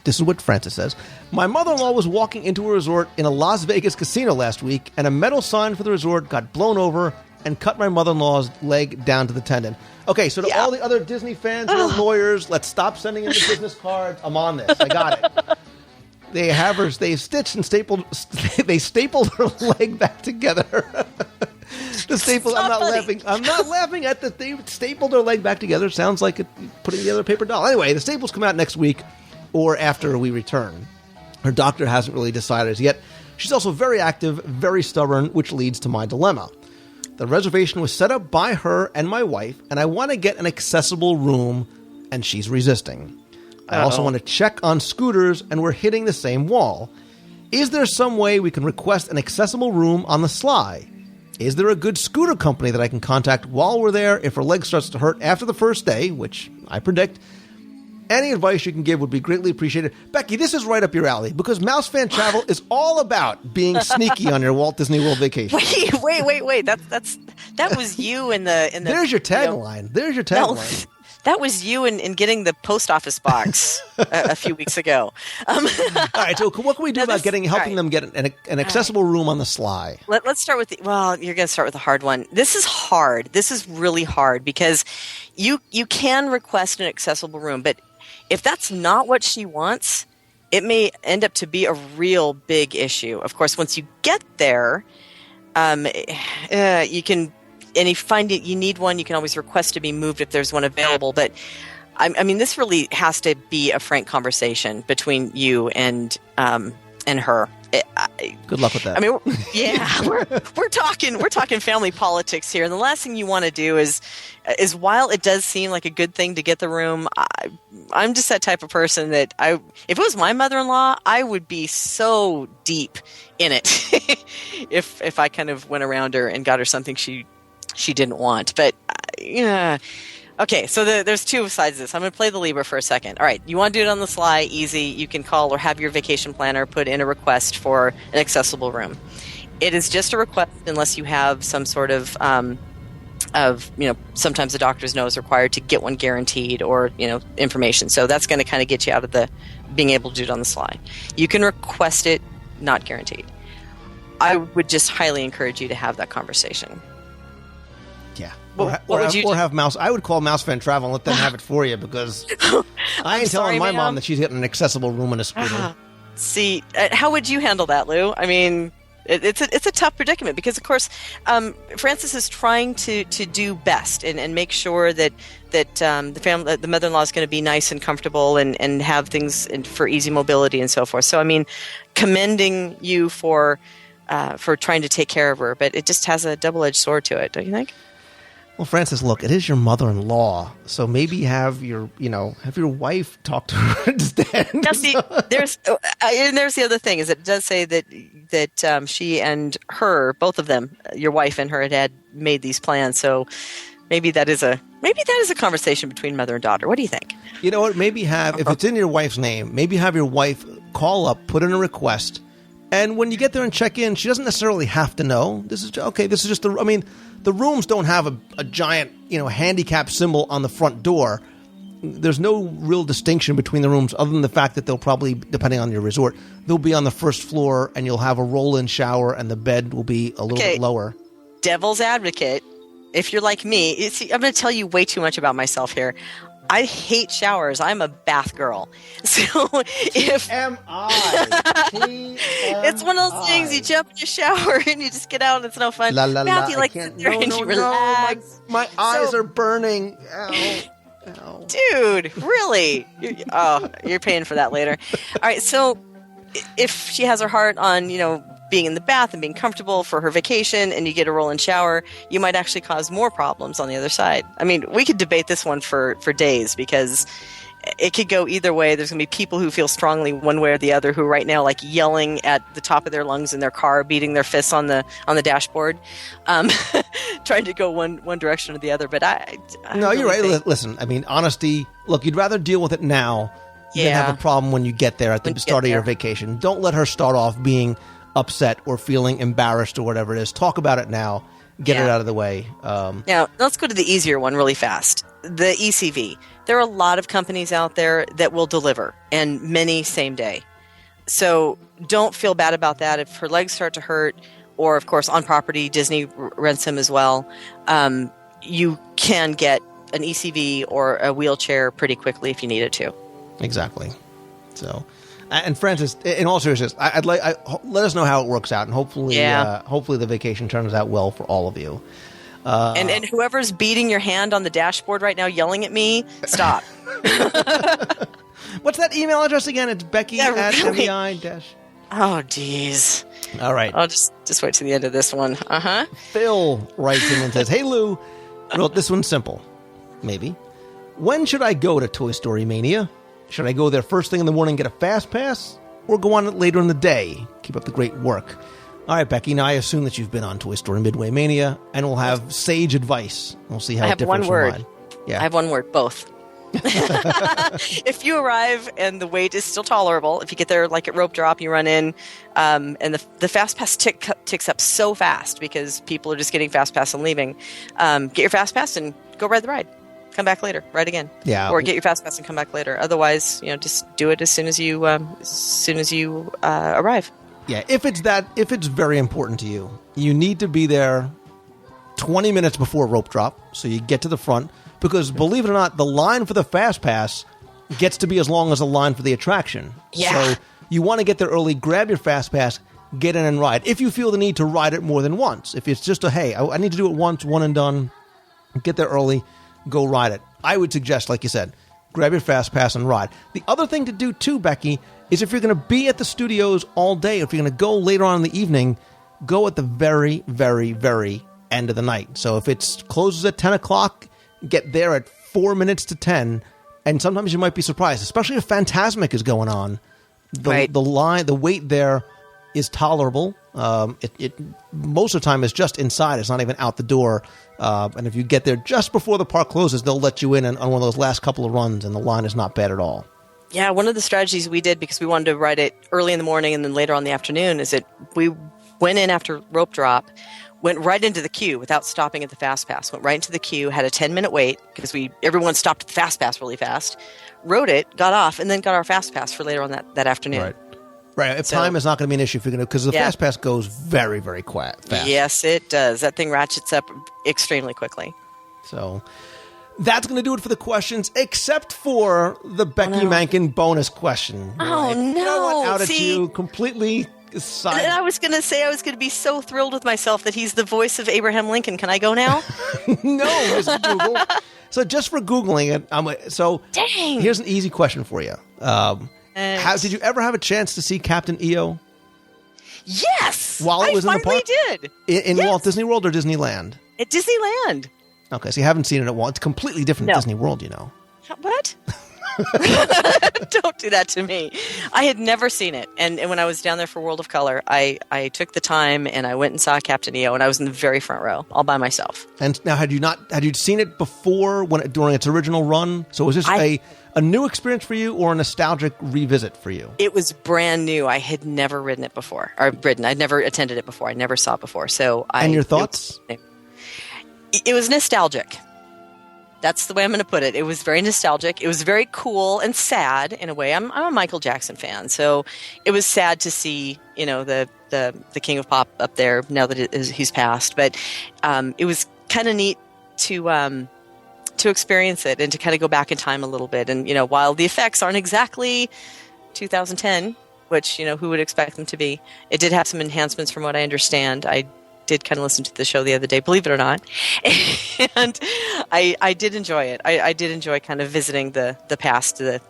This is what Francis says. My mother-in-law was walking into a resort in a Las Vegas casino last week, and a metal sign for the resort got blown over and cut my mother-in-law's leg down to the tendon. Okay, so to all the other Disney fans who are lawyers, let's stop sending in the business cards. I'm on this. I got it. They stitched and stapled. They stapled her leg back together. The staples. I'm not laughing. I'm not laughing at that. They stapled her leg back together. Sounds like putting together a paper doll. Anyway, the staples come out next week or after we return. Her doctor hasn't really decided as yet. She's also very active, very stubborn, which leads to my dilemma. The reservation was set up by her and my wife, and I want to get an accessible room, and she's resisting. I also want to check on scooters, and we're hitting the same wall. Is there some way we can request an accessible room on the sly? Is there a good scooter company that I can contact while we're there if her leg starts to hurt after the first day, which I predict? Any advice you can give would be greatly appreciated. Becky, this is right up your alley, because Mouse Fan Travel is all about being sneaky on your Walt Disney World vacation. Wait. That was you in the. There's your tagline. There's your tagline. No, that was you in getting the post office box a few weeks ago. All right, so what can we do about helping them get an accessible room on the sly? Let's start with you're going to start with the hard one. This is hard. This is really hard because you can request an accessible room, but if that's not what she wants, it may end up to be a real big issue. Of course, once you get there, you can, and if you find it, you need one, you can always request to be moved if there's one available. But I mean, this really has to be a frank conversation between you and her. Good luck with that. I mean, we're talking family politics here, and the last thing you want to do is while it does seem like a good thing to get the room, I'm just that type of person that if it was my mother-in-law, I would be so deep in it if I kind of went around her and got her something she didn't want. But yeah. Okay, so there's two sides of this. I'm going to play the Libra for a second. All right, you want to do it on the sly, easy. You can call or have your vacation planner put in a request for an accessible room. It is just a request unless you have some sort of sometimes the doctor's note is required to get one guaranteed or, information. So that's going to kind of get you out of the being able to do it on the sly. You can request it, not guaranteed. I would just highly encourage you to have that conversation. Yeah. What would you do? Have Mouse. I would call Mouse Fan Travel and let them have it for you because I ain't telling my mom that she's getting an accessible room in a scooter. See, how would you handle that, Lou? I mean, it's a tough predicament because, of course, Francis is trying to do best and make sure that the mother-in-law is going to be nice and comfortable and have things for easy mobility and so forth. So, I mean, commending you for trying to take care of her, but it just has a double-edged sword to it, don't you think? Well, Francis, look, it is your mother-in-law, so maybe have your wife talk to her instead. Now, see, there's the other thing is it does say that she and her, both of them, your wife and her, had made these plans. So maybe that is a conversation between mother and daughter. What do you think? You know what? Maybe if it's in your wife's name, maybe have your wife call up, put in a request. And when you get there and check in, she doesn't necessarily have to know. This is just the rooms don't have a giant, handicap symbol on the front door. There's no real distinction between the rooms other than the fact that they'll probably, depending on your resort, they'll be on the first floor and you'll have a roll-in shower and the bed will be a little bit lower. Devil's advocate, if you're like me, I'm going to tell you way too much about myself here. I hate showers. I'm a bath girl. So if it's one of those things, you jump in your shower and you just get out and it's no fun. Bath, you sit there and you relax. My eyes are burning. Ow. Ow. Dude, really? You're paying for that later. All right, so if she has her heart on, being in the bath and being comfortable for her vacation, and you get a roll-in shower, you might actually cause more problems on the other side. I mean, we could debate this one for days, because it could go either way. There's going to be people who feel strongly one way or the other, who right now like yelling at the top of their lungs in their car, beating their fists on the dashboard, trying to go one direction or the other. But I no, really you're right. think- Listen, I mean, honesty. Look, you'd rather deal with it now than Yeah. have a problem when you get there at the When you start get of your there. vacation. Don't let her start off being upset or feeling embarrassed or whatever it is. Talk about it now. Get it Yeah. out of the way. Now, let's go to the easier one really fast. The ECV. There are a lot of companies out there that will deliver, and many same day. So don't feel bad about that. If her legs start to hurt, or of course on property, Disney rents them as well, you can get an ECV or a wheelchair pretty quickly if you needed to. Exactly. So, and Francis, in all seriousness, let us know how it works out, and hopefully, hopefully the vacation turns out well for all of you. And whoever's beating your hand on the dashboard right now, yelling at me, stop. What's that email address again? It's Becky Yeah, at really. MEI- Oh, geez. All right. I'll just wait to the end of this one. Uh-huh. Phil writes in and says, "Hey Lou, well, this one's simple. Maybe. When should I go to Toy Story Mania? Should I go there first thing in the morning, get a fast pass, or go on it later in the day? Keep up the great work." All right, Becky. Now I assume that you've been on Toy Story Midway Mania, and we'll have sage advice. We'll see how I it have differs one from word. mine. Yeah. I have one word, both. If you arrive and the wait is still tolerable, if you get there like at rope drop, you run in, and the fast pass ticks up so fast because people are just getting fast pass and leaving. Get your fast pass and go ride the ride. Come back later, ride again. Yeah. Or get your fast pass and come back later. Otherwise, just do it as soon as you arrive. Yeah, if it's very important to you, you need to be there 20 minutes before rope drop, so you get to the front, because believe it or not, the line for the fast pass gets to be as long as the line for the attraction. Yeah. So you want to get there early, grab your fast pass, get in and ride. If you feel the need to ride it more than once. If it's just hey, I need to do it once, one and done, get there early, go ride it. I would suggest, like you said, grab your fast pass and ride. The other thing to do too, Becky, is if you're going to be at the studios all day, if you're going to go later on in the evening, go at the very, very, very end of the night. So if it closes at 10 o'clock, get there at 4 minutes to 10, and sometimes you might be surprised, especially if Fantasmic is going on. The wait there is tolerable. It most of the time is just inside. It's not even out the door. And if you get there just before the park closes, they'll let you in on one of those last couple of runs, and the line is not bad at all. Yeah, one of the strategies we did, because we wanted to ride it early in the morning and then later on in the afternoon, is that we went in after rope drop, went right into the queue without stopping at the fast pass, went right into the queue, had a 10-minute wait because everyone stopped at the fast pass really fast, rode it, got off, and then got our fast pass for later on that afternoon. Right. If time is not going to be an issue if you're going to, because the fast pass goes very, very fast. Yes, it does. That thing ratchets up extremely quickly. So that's going to do it for the questions, except for the Becky Mankin bonus question. Oh, right? no. Out at See? you completely aside. And I was going to say I was going to be so thrilled with myself that he's the voice of Abraham Lincoln. Can I go now? No, Mr. Google. So just for Googling it, Dang. Here's an easy question for you. Did you ever have a chance to see Captain EO? Yes! While it was in the finally park? did. In Yes. Walt Disney World or Disneyland? At Disneyland. Okay, so you haven't seen it at Walt. It's completely different at Disney World, you know. What? Don't do that to me. I had never seen it. And when I was down there for World of Color, I took the time and I went and saw Captain EO, and I was in the very front row, all by myself. And now, had you seen it before during its original run? So was this a new experience for you or a nostalgic revisit for you? It was brand new. I had never ridden it before. I'd never attended it before. I never saw it before. And your thoughts? It was nostalgic. That's the way I'm going to put it. It was very nostalgic. It was very cool and sad in a way. I'm a Michael Jackson fan, so it was sad to see the King of Pop up there now that he's passed. But it was kind of neat to experience it and to kind of go back in time a little bit. And while the effects aren't exactly 2010, which who would expect them to be, it did have some enhancements from what I understand. I did kind of listen to the show the other day, believe it or not, and I did enjoy it. I did enjoy kind of visiting the past, the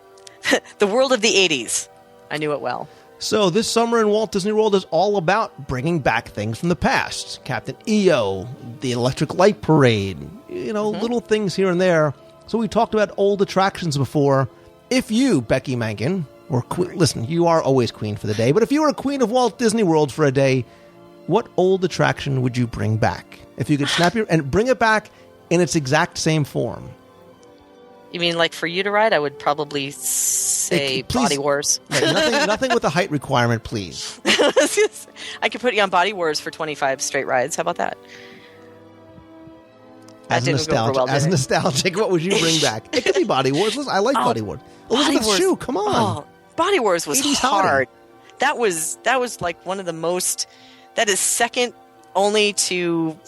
world of the 80s. I knew it well. So this summer in Walt Disney World is all about bringing back things from the past. Captain EO, the Electric Light Parade, little things here and there. So we talked about old attractions before. If you, Becky Mankin, were queen, listen, you are always queen for the day, but if you were a queen of Walt Disney World for a day, what old attraction would you bring back? If you could and bring it back in its exact same form. You mean like for you to ride? I would probably say Body Wars. Right, nothing with a height requirement, please. I could put you on Body Wars for 25 straight rides. How about that? As nostalgic, what would you bring back? It could be Body Wars. Listen, I like Body Wars. Elizabeth Shue, come on. Oh, Body Wars was 80s hard. That was like one of the most. That is second only to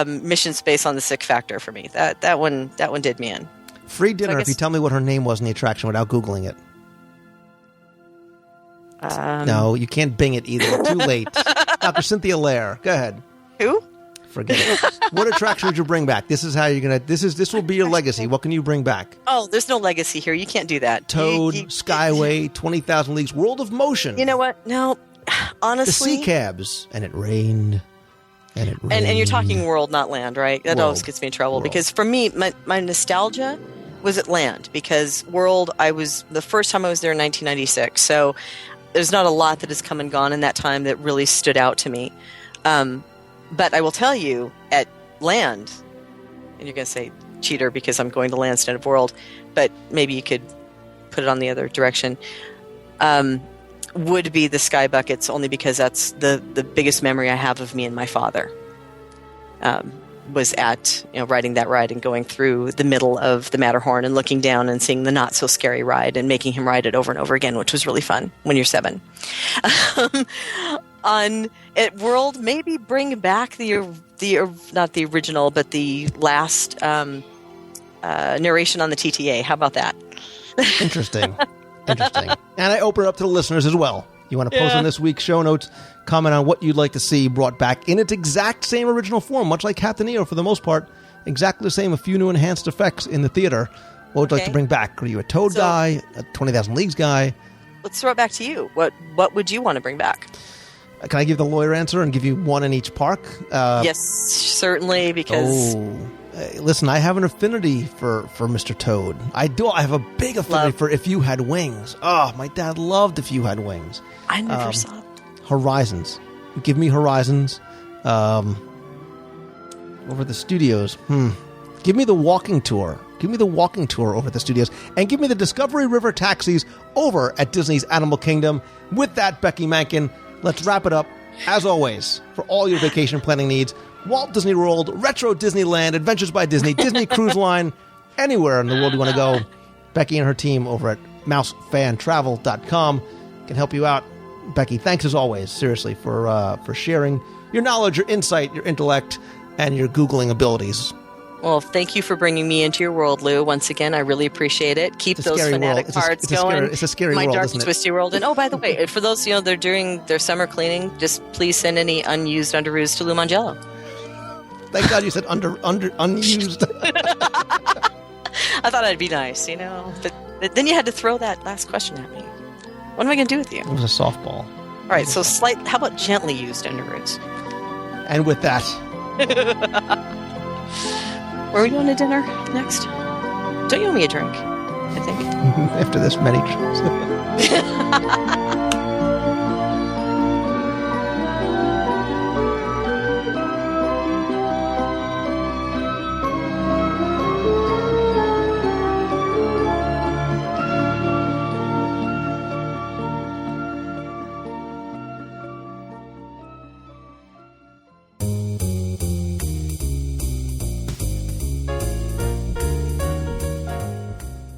Mission Space on the Sick Factor for me. That one did me in. Free dinner if you tell me what her name was in the attraction without Googling it. No, you can't Bing it either. Too late. Dr. Cynthia Lair. Go ahead. Who? Forget it. What attraction would you bring back? This is how you're going to... This will be your legacy. What can you bring back? Oh, there's no legacy here. You can't do that. Toad, Skyway, 20,000 Leagues, World of Motion. You know what? No, honestly... The Sea Cabs. And it rained. And it rained. And you're talking world, not land, right? That always gets me in trouble. World. Because for me, my nostalgia was at land. Because world, the first time I was there in 1996. So there's not a lot that has come and gone in that time that really stood out to me. But I will tell you, at land, and you're going to say cheater because I'm going to land instead of world, but maybe you could put it on the other direction, would be the Sky Buckets, only because that's the biggest memory I have of me and my father. Was at, riding that ride and going through the middle of the Matterhorn and looking down and seeing the not so scary ride and making him ride it over and over again, which was really fun when you're 7. At World, maybe bring back the not the original, but the last narration on the TTA. How about that? Interesting. And I open it up to the listeners as well. You want to post on this week's show notes, comment on what you'd like to see brought back in its exact same original form, much like Captain EO for the most part, exactly the same, a few new enhanced effects in the theater. What would you like to bring back? Are you a Toad guy, a 20,000 Leagues guy? Let's throw it back to you. What would you want to bring back? Can I give the lawyer answer and give you one in each park? Yes, certainly, because... Listen, I have an affinity for Mr. Toad. I do. I have a big affinity for If You Had Wings. Oh, my dad loved If You Had Wings. I never saw it. Horizons. Give me Horizons. Over the studios. Give me the walking tour. Give me the walking tour over at the studios. And give me the Discovery River taxis over at Disney's Animal Kingdom. With that, Becky Mankin, let's wrap it up. As always, for all your vacation planning needs, Walt Disney World, Retro Disneyland, Adventures by Disney, Disney Cruise Line, anywhere in the world you want to go, Becky and her team over at mousefantravel.com can help you out. Becky, thanks as always, seriously, for sharing your knowledge, your insight, your intellect, and your Googling abilities. Well, thank you for bringing me into your world, Lou. Once again, I really appreciate it. Keep those fanatic cards going. It's a scary My world, dark, isn't it? twisty world. And by the way, for those they're doing their summer cleaning, just please send any unused underoos to Lou Mangello. Thank God you said unused. I thought I'd be nice, But then you had to throw that last question at me. What am I going to do with you? It was a softball. All right, so how about gently used underoos? And with that... Where are we going to dinner next? Don't you owe me a drink, I think. After this many trips.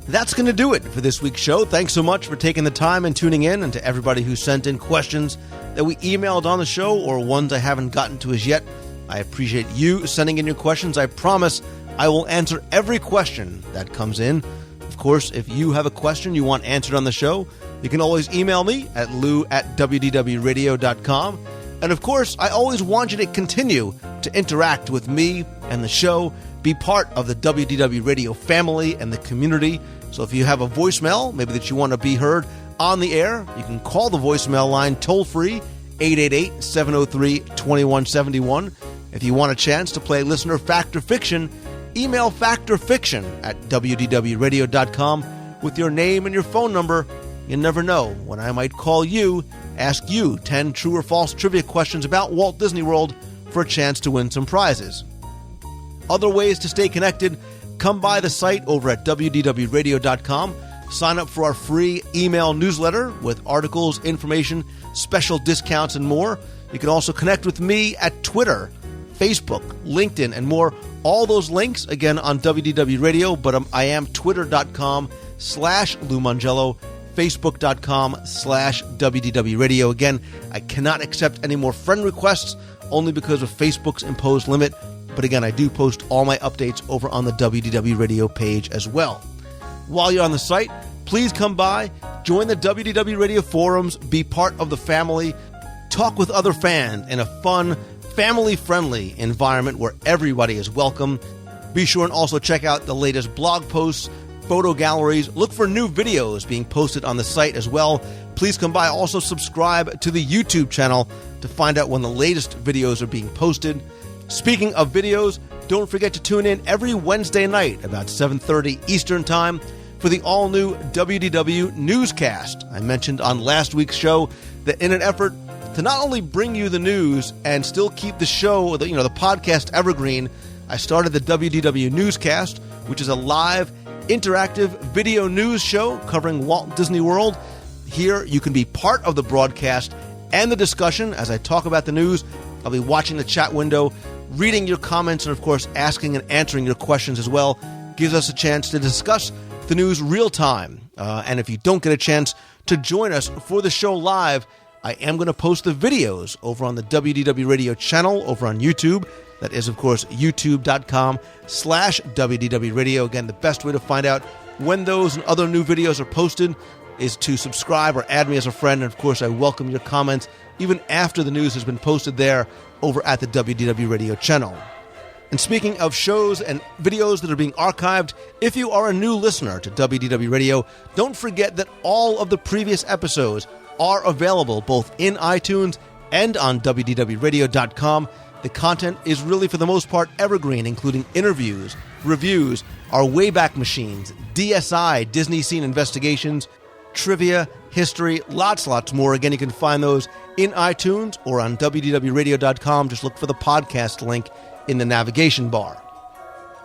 That's going to do it for this week's show. Thanks so much for taking the time and tuning in, and to everybody who sent in questions that we emailed on the show or ones I haven't gotten to as yet. I appreciate you sending in your questions. I promise I will answer every question that comes in. Of course, if you have a question you want answered on the show, you can always email me at lou@wdwradio.com. And of course, I always want you to continue to interact with me and the show, be part of the WDW Radio family and the community. So if you have a voicemail, maybe that you want to be heard on the air. You can call the voicemail line toll-free, 888-703-2171. If you want a chance to play listener Fact or Fiction, email factorfiction@wdwradio.com with your name and your phone number. You never know when I might call you, ask you 10 true or false trivia questions about Walt Disney World for a chance to win some prizes. Other ways to stay connected, come by the site over at wdwradio.com. Sign up for our free email newsletter with articles, information, special discounts, and more. You can also connect with me at Twitter, Facebook, LinkedIn, and more. All those links, again, on WDW Radio, but I am twitter.com/Lou Mongello, facebook.com/WDW Radio. Again, I cannot accept any more friend requests, only because of Facebook's imposed limit. But again, I do post all my updates over on the WDW Radio page as well. While you're on the site, please come by, join the WDW Radio forums, be part of the family, talk with other fans in a fun, family-friendly environment where everybody is welcome. Be sure and also check out the latest blog posts, photo galleries. Look for new videos being posted on the site as well. Please come by. Also subscribe to the YouTube channel to find out when the latest videos are being posted. Speaking of videos, don't forget to tune in every Wednesday night about 7:30 Eastern Time for the all-new WDW newscast. I mentioned on last week's show that in an effort to not only bring you the news and still keep the show, the podcast evergreen, I started the WDW newscast, which is a live, interactive video news show covering Walt Disney World. Here, you can be part of the broadcast and the discussion as I talk about the news. I'll be watching the chat window, reading your comments, and of course, asking and answering your questions as well. Gives us a chance to discuss the news real time. And if you don't get a chance to join us for the show live, I am going to post the videos over on the WDW Radio channel over on YouTube. That is, of course, youtube.com/WDW Radio. Again, the best way to find out when those and other new videos are posted is to subscribe or add me as a friend. And of course, I welcome your comments even after the news has been posted there over at the WDW Radio channel. And speaking of shows and videos that are being archived, if you are a new listener to WDW Radio, don't forget that all of the previous episodes are available both in iTunes and on WDWRadio.com. The content is really, for the most part, evergreen, including interviews, reviews, our Wayback Machines, DSI, Disney Scene Investigations, trivia, history, lots more. Again, you can find those in iTunes or on WDWRadio.com. Just look for the podcast link in the navigation bar.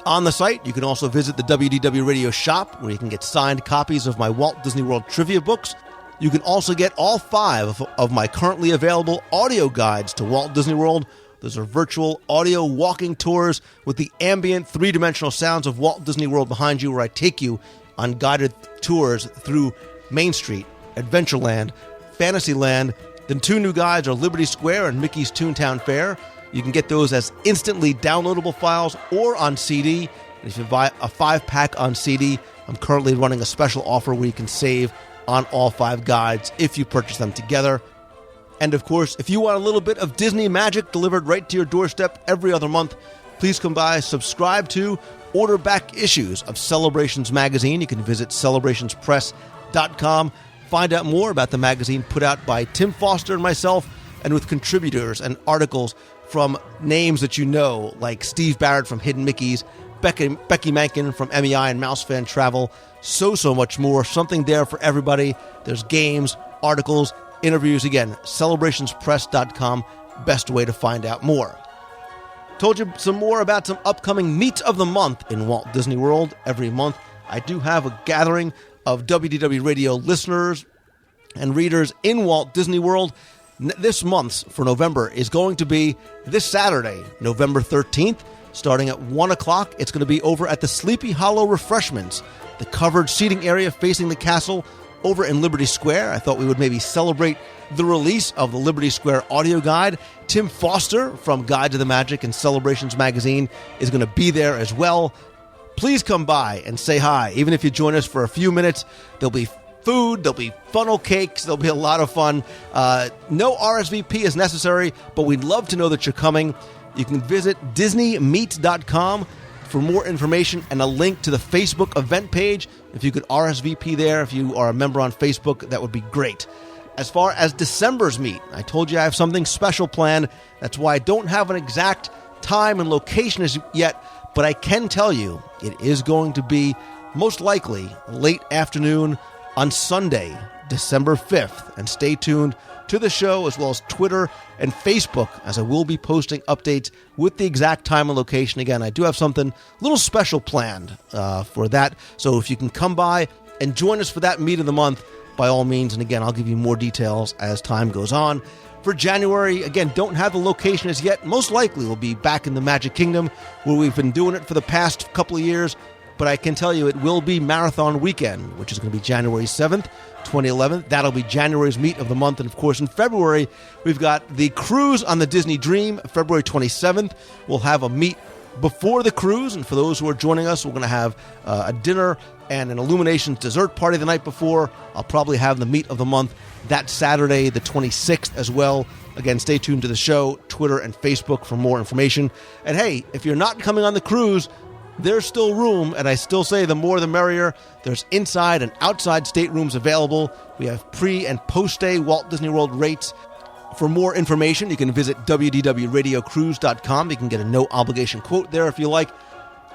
On the site, you can also visit the WDW Radio shop, where you can get signed copies of my Walt Disney World trivia books. You can also get all 5 of my currently available audio guides to Walt Disney World. Those are virtual audio walking tours with the ambient 3-dimensional sounds of Walt Disney World behind you, where I take you on guided tours through Main Street, Adventureland, Fantasyland. The 2 new guides are Liberty Square and Mickey's Toontown Fair. You can get those as instantly downloadable files or on CD. And if you buy a 5-pack on CD, I'm currently running a special offer where you can save on all 5 guides if you purchase them together. And of course, if you want a little bit of Disney magic delivered right to your doorstep every other month, please come by, subscribe to, order back issues of Celebrations magazine. You can visit celebrationspress.com. Find out more about the magazine put out by Tim Foster and myself, and with contributors and articles from names that you know, like Steve Barrett from Hidden Mickeys, Becky Mankin from MEI and Mouse Fan Travel, so much more. Something there for everybody. There's games, articles, interviews. Again, celebrationspress.com, best way to find out more. Told you some more about some upcoming Meet of the Month in Walt Disney World. Every month, I do have a gathering of WDW Radio listeners and readers in Walt Disney World. This month's, for November, is going to be this Saturday, November 13th, starting at 1 o'clock. It's going to be over at the Sleepy Hollow Refreshments, the covered seating area facing the castle over in Liberty Square. I thought we would maybe celebrate the release of the Liberty Square audio guide. Tim Foster from Guide to the Magic and Celebrations magazine is going to be there as well. Please come by and say hi. Even if you join us for a few minutes, there'll be food, there'll be funnel cakes, there'll be a lot of fun. No RSVP is necessary, but we'd love to know that you're coming. You can visit DisneyMeet.com for more information and a link to the Facebook event page. If you could RSVP there, if you are a member on Facebook, that would be great. As far as December's meet, I told you I have something special planned. That's why I don't have an exact time and location as yet, but I can tell you it is going to be most likely late afternoon on Sunday, December 5th. And stay tuned to the show as well as Twitter and Facebook, as I will be posting updates with the exact time and location. Again, I do have something a little special planned for that. So if you can come by and join us for that meet of the month, by all means. And again, I'll give you more details as time goes on. For January, again, don't have the location as yet. Most likely we'll be back in the Magic Kingdom where we've been doing it for the past couple of years. But I can tell you it will be Marathon Weekend, which is going to be January 7th, 2011. That'll be January's meet of the month. And, of course, in February, we've got the cruise on the Disney Dream, February 27th. We'll have a meet before the cruise. And for those who are joining us, we're going to have a dinner and an Illuminations dessert party the night before. I'll probably have the meet of the month that Saturday, the 26th, as well. Again, stay tuned to the show, Twitter and Facebook for more information. And, hey, if you're not coming on the cruise, there's still room, and I still say the more the merrier. There's inside and outside staterooms available. We have pre- and post-stay Walt Disney World rates. For more information, you can visit WDWRadioCruise.com. You can get a no-obligation quote there if you like.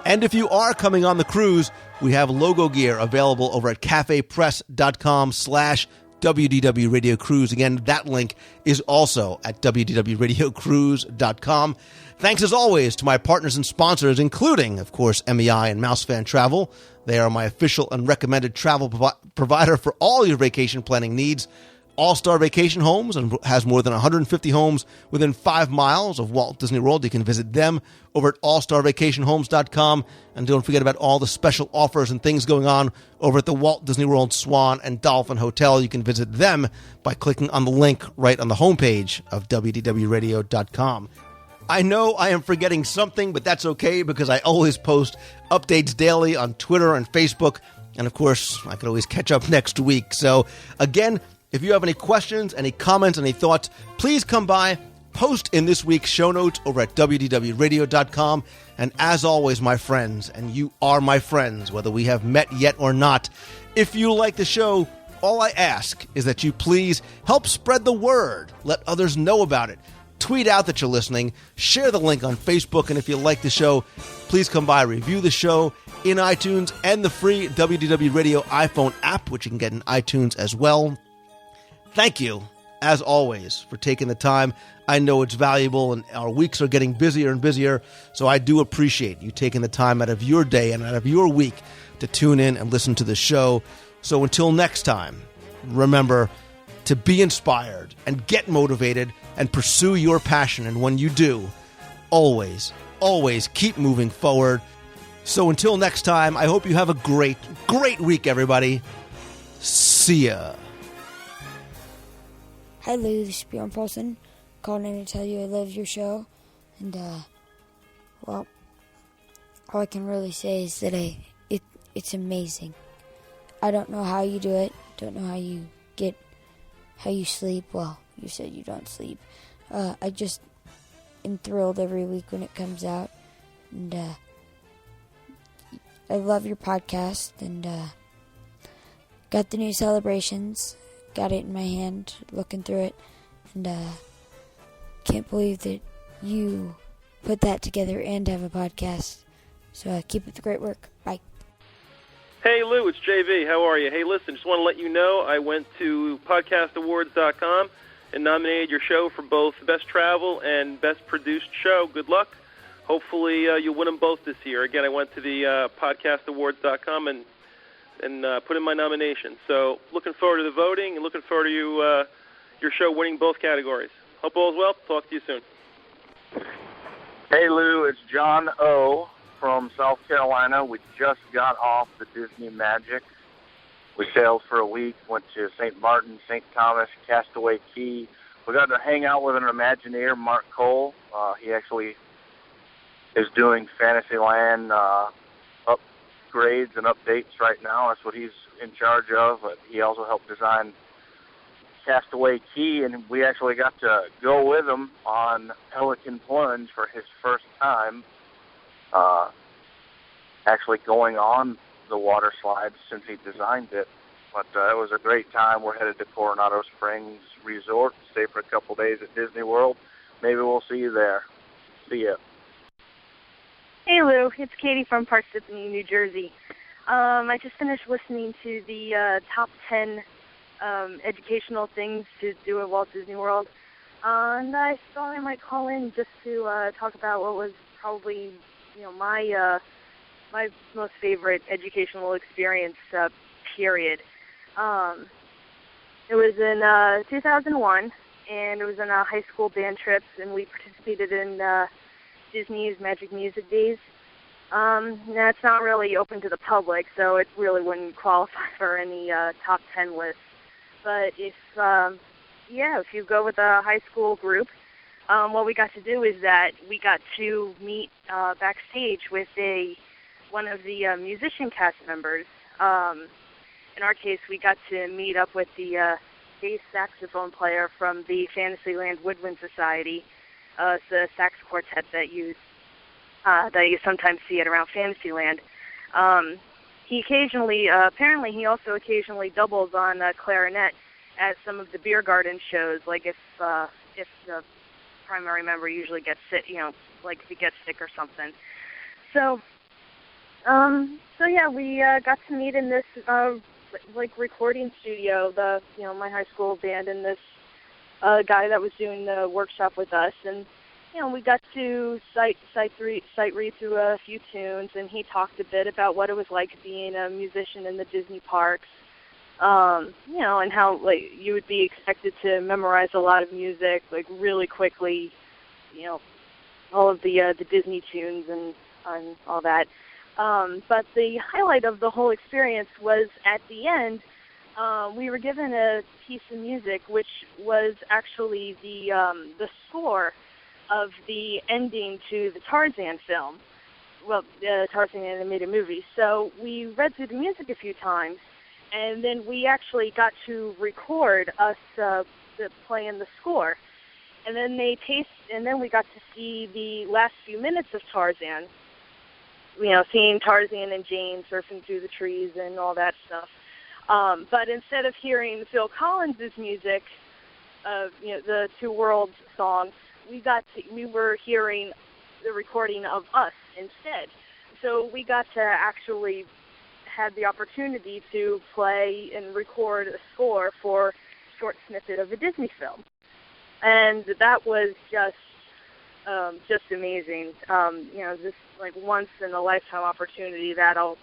And if you are coming on the cruise, we have logo gear available over at cafepress.com/WDW Radio Cruise. Again, that link is also at WDWRadioCruise.com. Thanks, as always, to my partners and sponsors, including, of course, MEI and Mousefan Travel. They are my official and recommended travel provider for all your vacation planning needs. All-Star Vacation Homes and has more than 150 homes within 5 miles of Walt Disney World. You can visit them over at allstarvacationhomes.com. And don't forget about all the special offers and things going on over at the Walt Disney World Swan and Dolphin Hotel. You can visit them by clicking on the link right on the homepage of WDWRadio.com. I know I am forgetting something, but that's okay because I always post updates daily on Twitter and Facebook. And, of course, I can always catch up next week. So, again, if you have any questions, any comments, any thoughts, please come by, post in this week's show notes over at WDWRadio.com. And as always, my friends, and you are my friends, whether we have met yet or not, if you like the show, all I ask is that you please help spread the word. Let others know about it. Tweet out that you're listening. Share the link on Facebook. And if you like the show, please come by, review the show in iTunes and the free WDW Radio iPhone app, which you can get in iTunes as well. Thank you, as always, for taking the time. I know it's valuable, and our weeks are getting busier and busier, so I do appreciate you taking the time out of your day and out of your week to tune in and listen to the show. So until next time, remember to be inspired and get motivated and pursue your passion. And when you do, always, always keep moving forward. So until next time, I hope you have a great, great week, everybody. See ya. Hi Lou, this is Bjorn Paulson, calling in to tell you I love your show, and well, all I can really say is that it's amazing. I don't know how you do it, don't know how you sleep. Well, you said you don't sleep. I just am thrilled every week when it comes out, and I love your podcast, and got the new Celebrations. Got it in my hand, looking through it, and can't believe that you put that together and have a podcast. So keep up the great work. Bye. Hey, Lou, it's JV. How are you? Hey, listen, just want to let you know I went to podcastawards.com and nominated your show for both Best Travel and Best Produced Show. Good luck. Hopefully you'll win them both this year. Again, I went to the podcastawards.com and put in my nomination. So looking forward to the voting and looking forward to your show winning both categories. Hope all is well. Talk to you soon. Hey, Lou, it's John O. from South Carolina. We just got off the Disney Magic. We sailed for a week, went to St. Martin, St. Thomas, Castaway Cay. We got to hang out with an Imagineer, Mark Cole. He actually is doing Fantasyland upgrades and updates right now. That's what he's in charge of. But he also helped design Castaway Cay, and we actually got to go with him on Pelican Plunge for his first time. actually going on the water slides since he designed it. But it was a great time. We're headed to Coronado Springs Resort to stay for a couple days at Disney World. Maybe we'll see you there. See ya. Hey Lou, it's Katie from Parsippany, New Jersey. I just finished listening to the top 10 educational things to do at Walt Disney World, and I thought I might call in just to talk about what was probably, my most favorite educational experience. Period. It was in 2001, and it was in a high school band trip, and we participated in Disney's Magic Music Days. Now, it's not really open to the public, so it really wouldn't qualify for any top 10 lists. But if you go with a high school group, what we got to do is that we got to meet backstage with one of the musician cast members. In our case, we got to meet up with the bass saxophone player from the Fantasyland Woodwind Society. It's a sax quartet that you sometimes see it around Fantasyland. He occasionally, apparently, he also occasionally doubles on clarinet at some of the beer garden shows. Like if the primary member usually gets sick, like if he gets sick or something. So yeah, we got to meet in this recording studio. My high school band and this guy that was doing the workshop with us, and we got to sight read through a few tunes, and he talked a bit about what it was like being a musician in the Disney parks, and how you would be expected to memorize a lot of music really quickly, all of the Disney tunes and all that. But the highlight of the whole experience was at the end. We were given a piece of music, which was actually the score of the ending to the Tarzan film, the Tarzan animated movie. So we read through the music a few times, and then we actually got to record us playing the score. And then we got to see the last few minutes of Tarzan. Seeing Tarzan and Jane surfing through the trees and all that stuff. But instead of hearing Phil Collins' music, the Two Worlds song, we were hearing the recording of us instead. So we got to actually had the opportunity to play and record a score for a short snippet of a Disney film. And that was just amazing. This once in a lifetime opportunity that I'll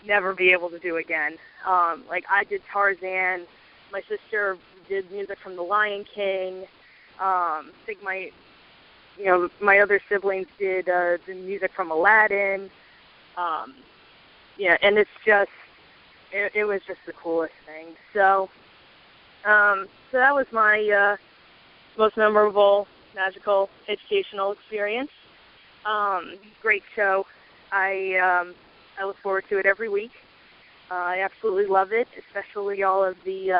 never be able to do again. I did Tarzan. My sister did music from The Lion King. I think my other siblings did the music from Aladdin. And it's just it was just the coolest thing. So that was my most memorable, magical, educational experience. Great show. I look forward to it every week. I absolutely love it, especially all of the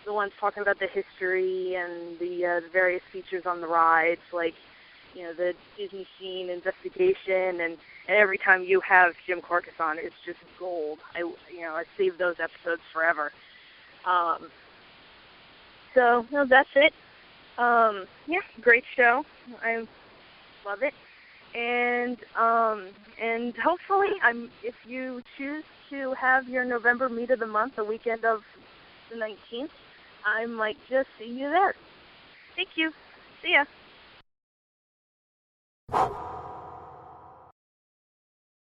ones talking about the history and the various features on the rides, the Disney Scene Investigation, and every time you have Jim Corcus on, it's just gold. I save those episodes forever. So that's it. Great show. I love it. And hopefully, if you choose to have your November meet of the month, the weekend of the 19th, I might just see you there. Thank you. See ya.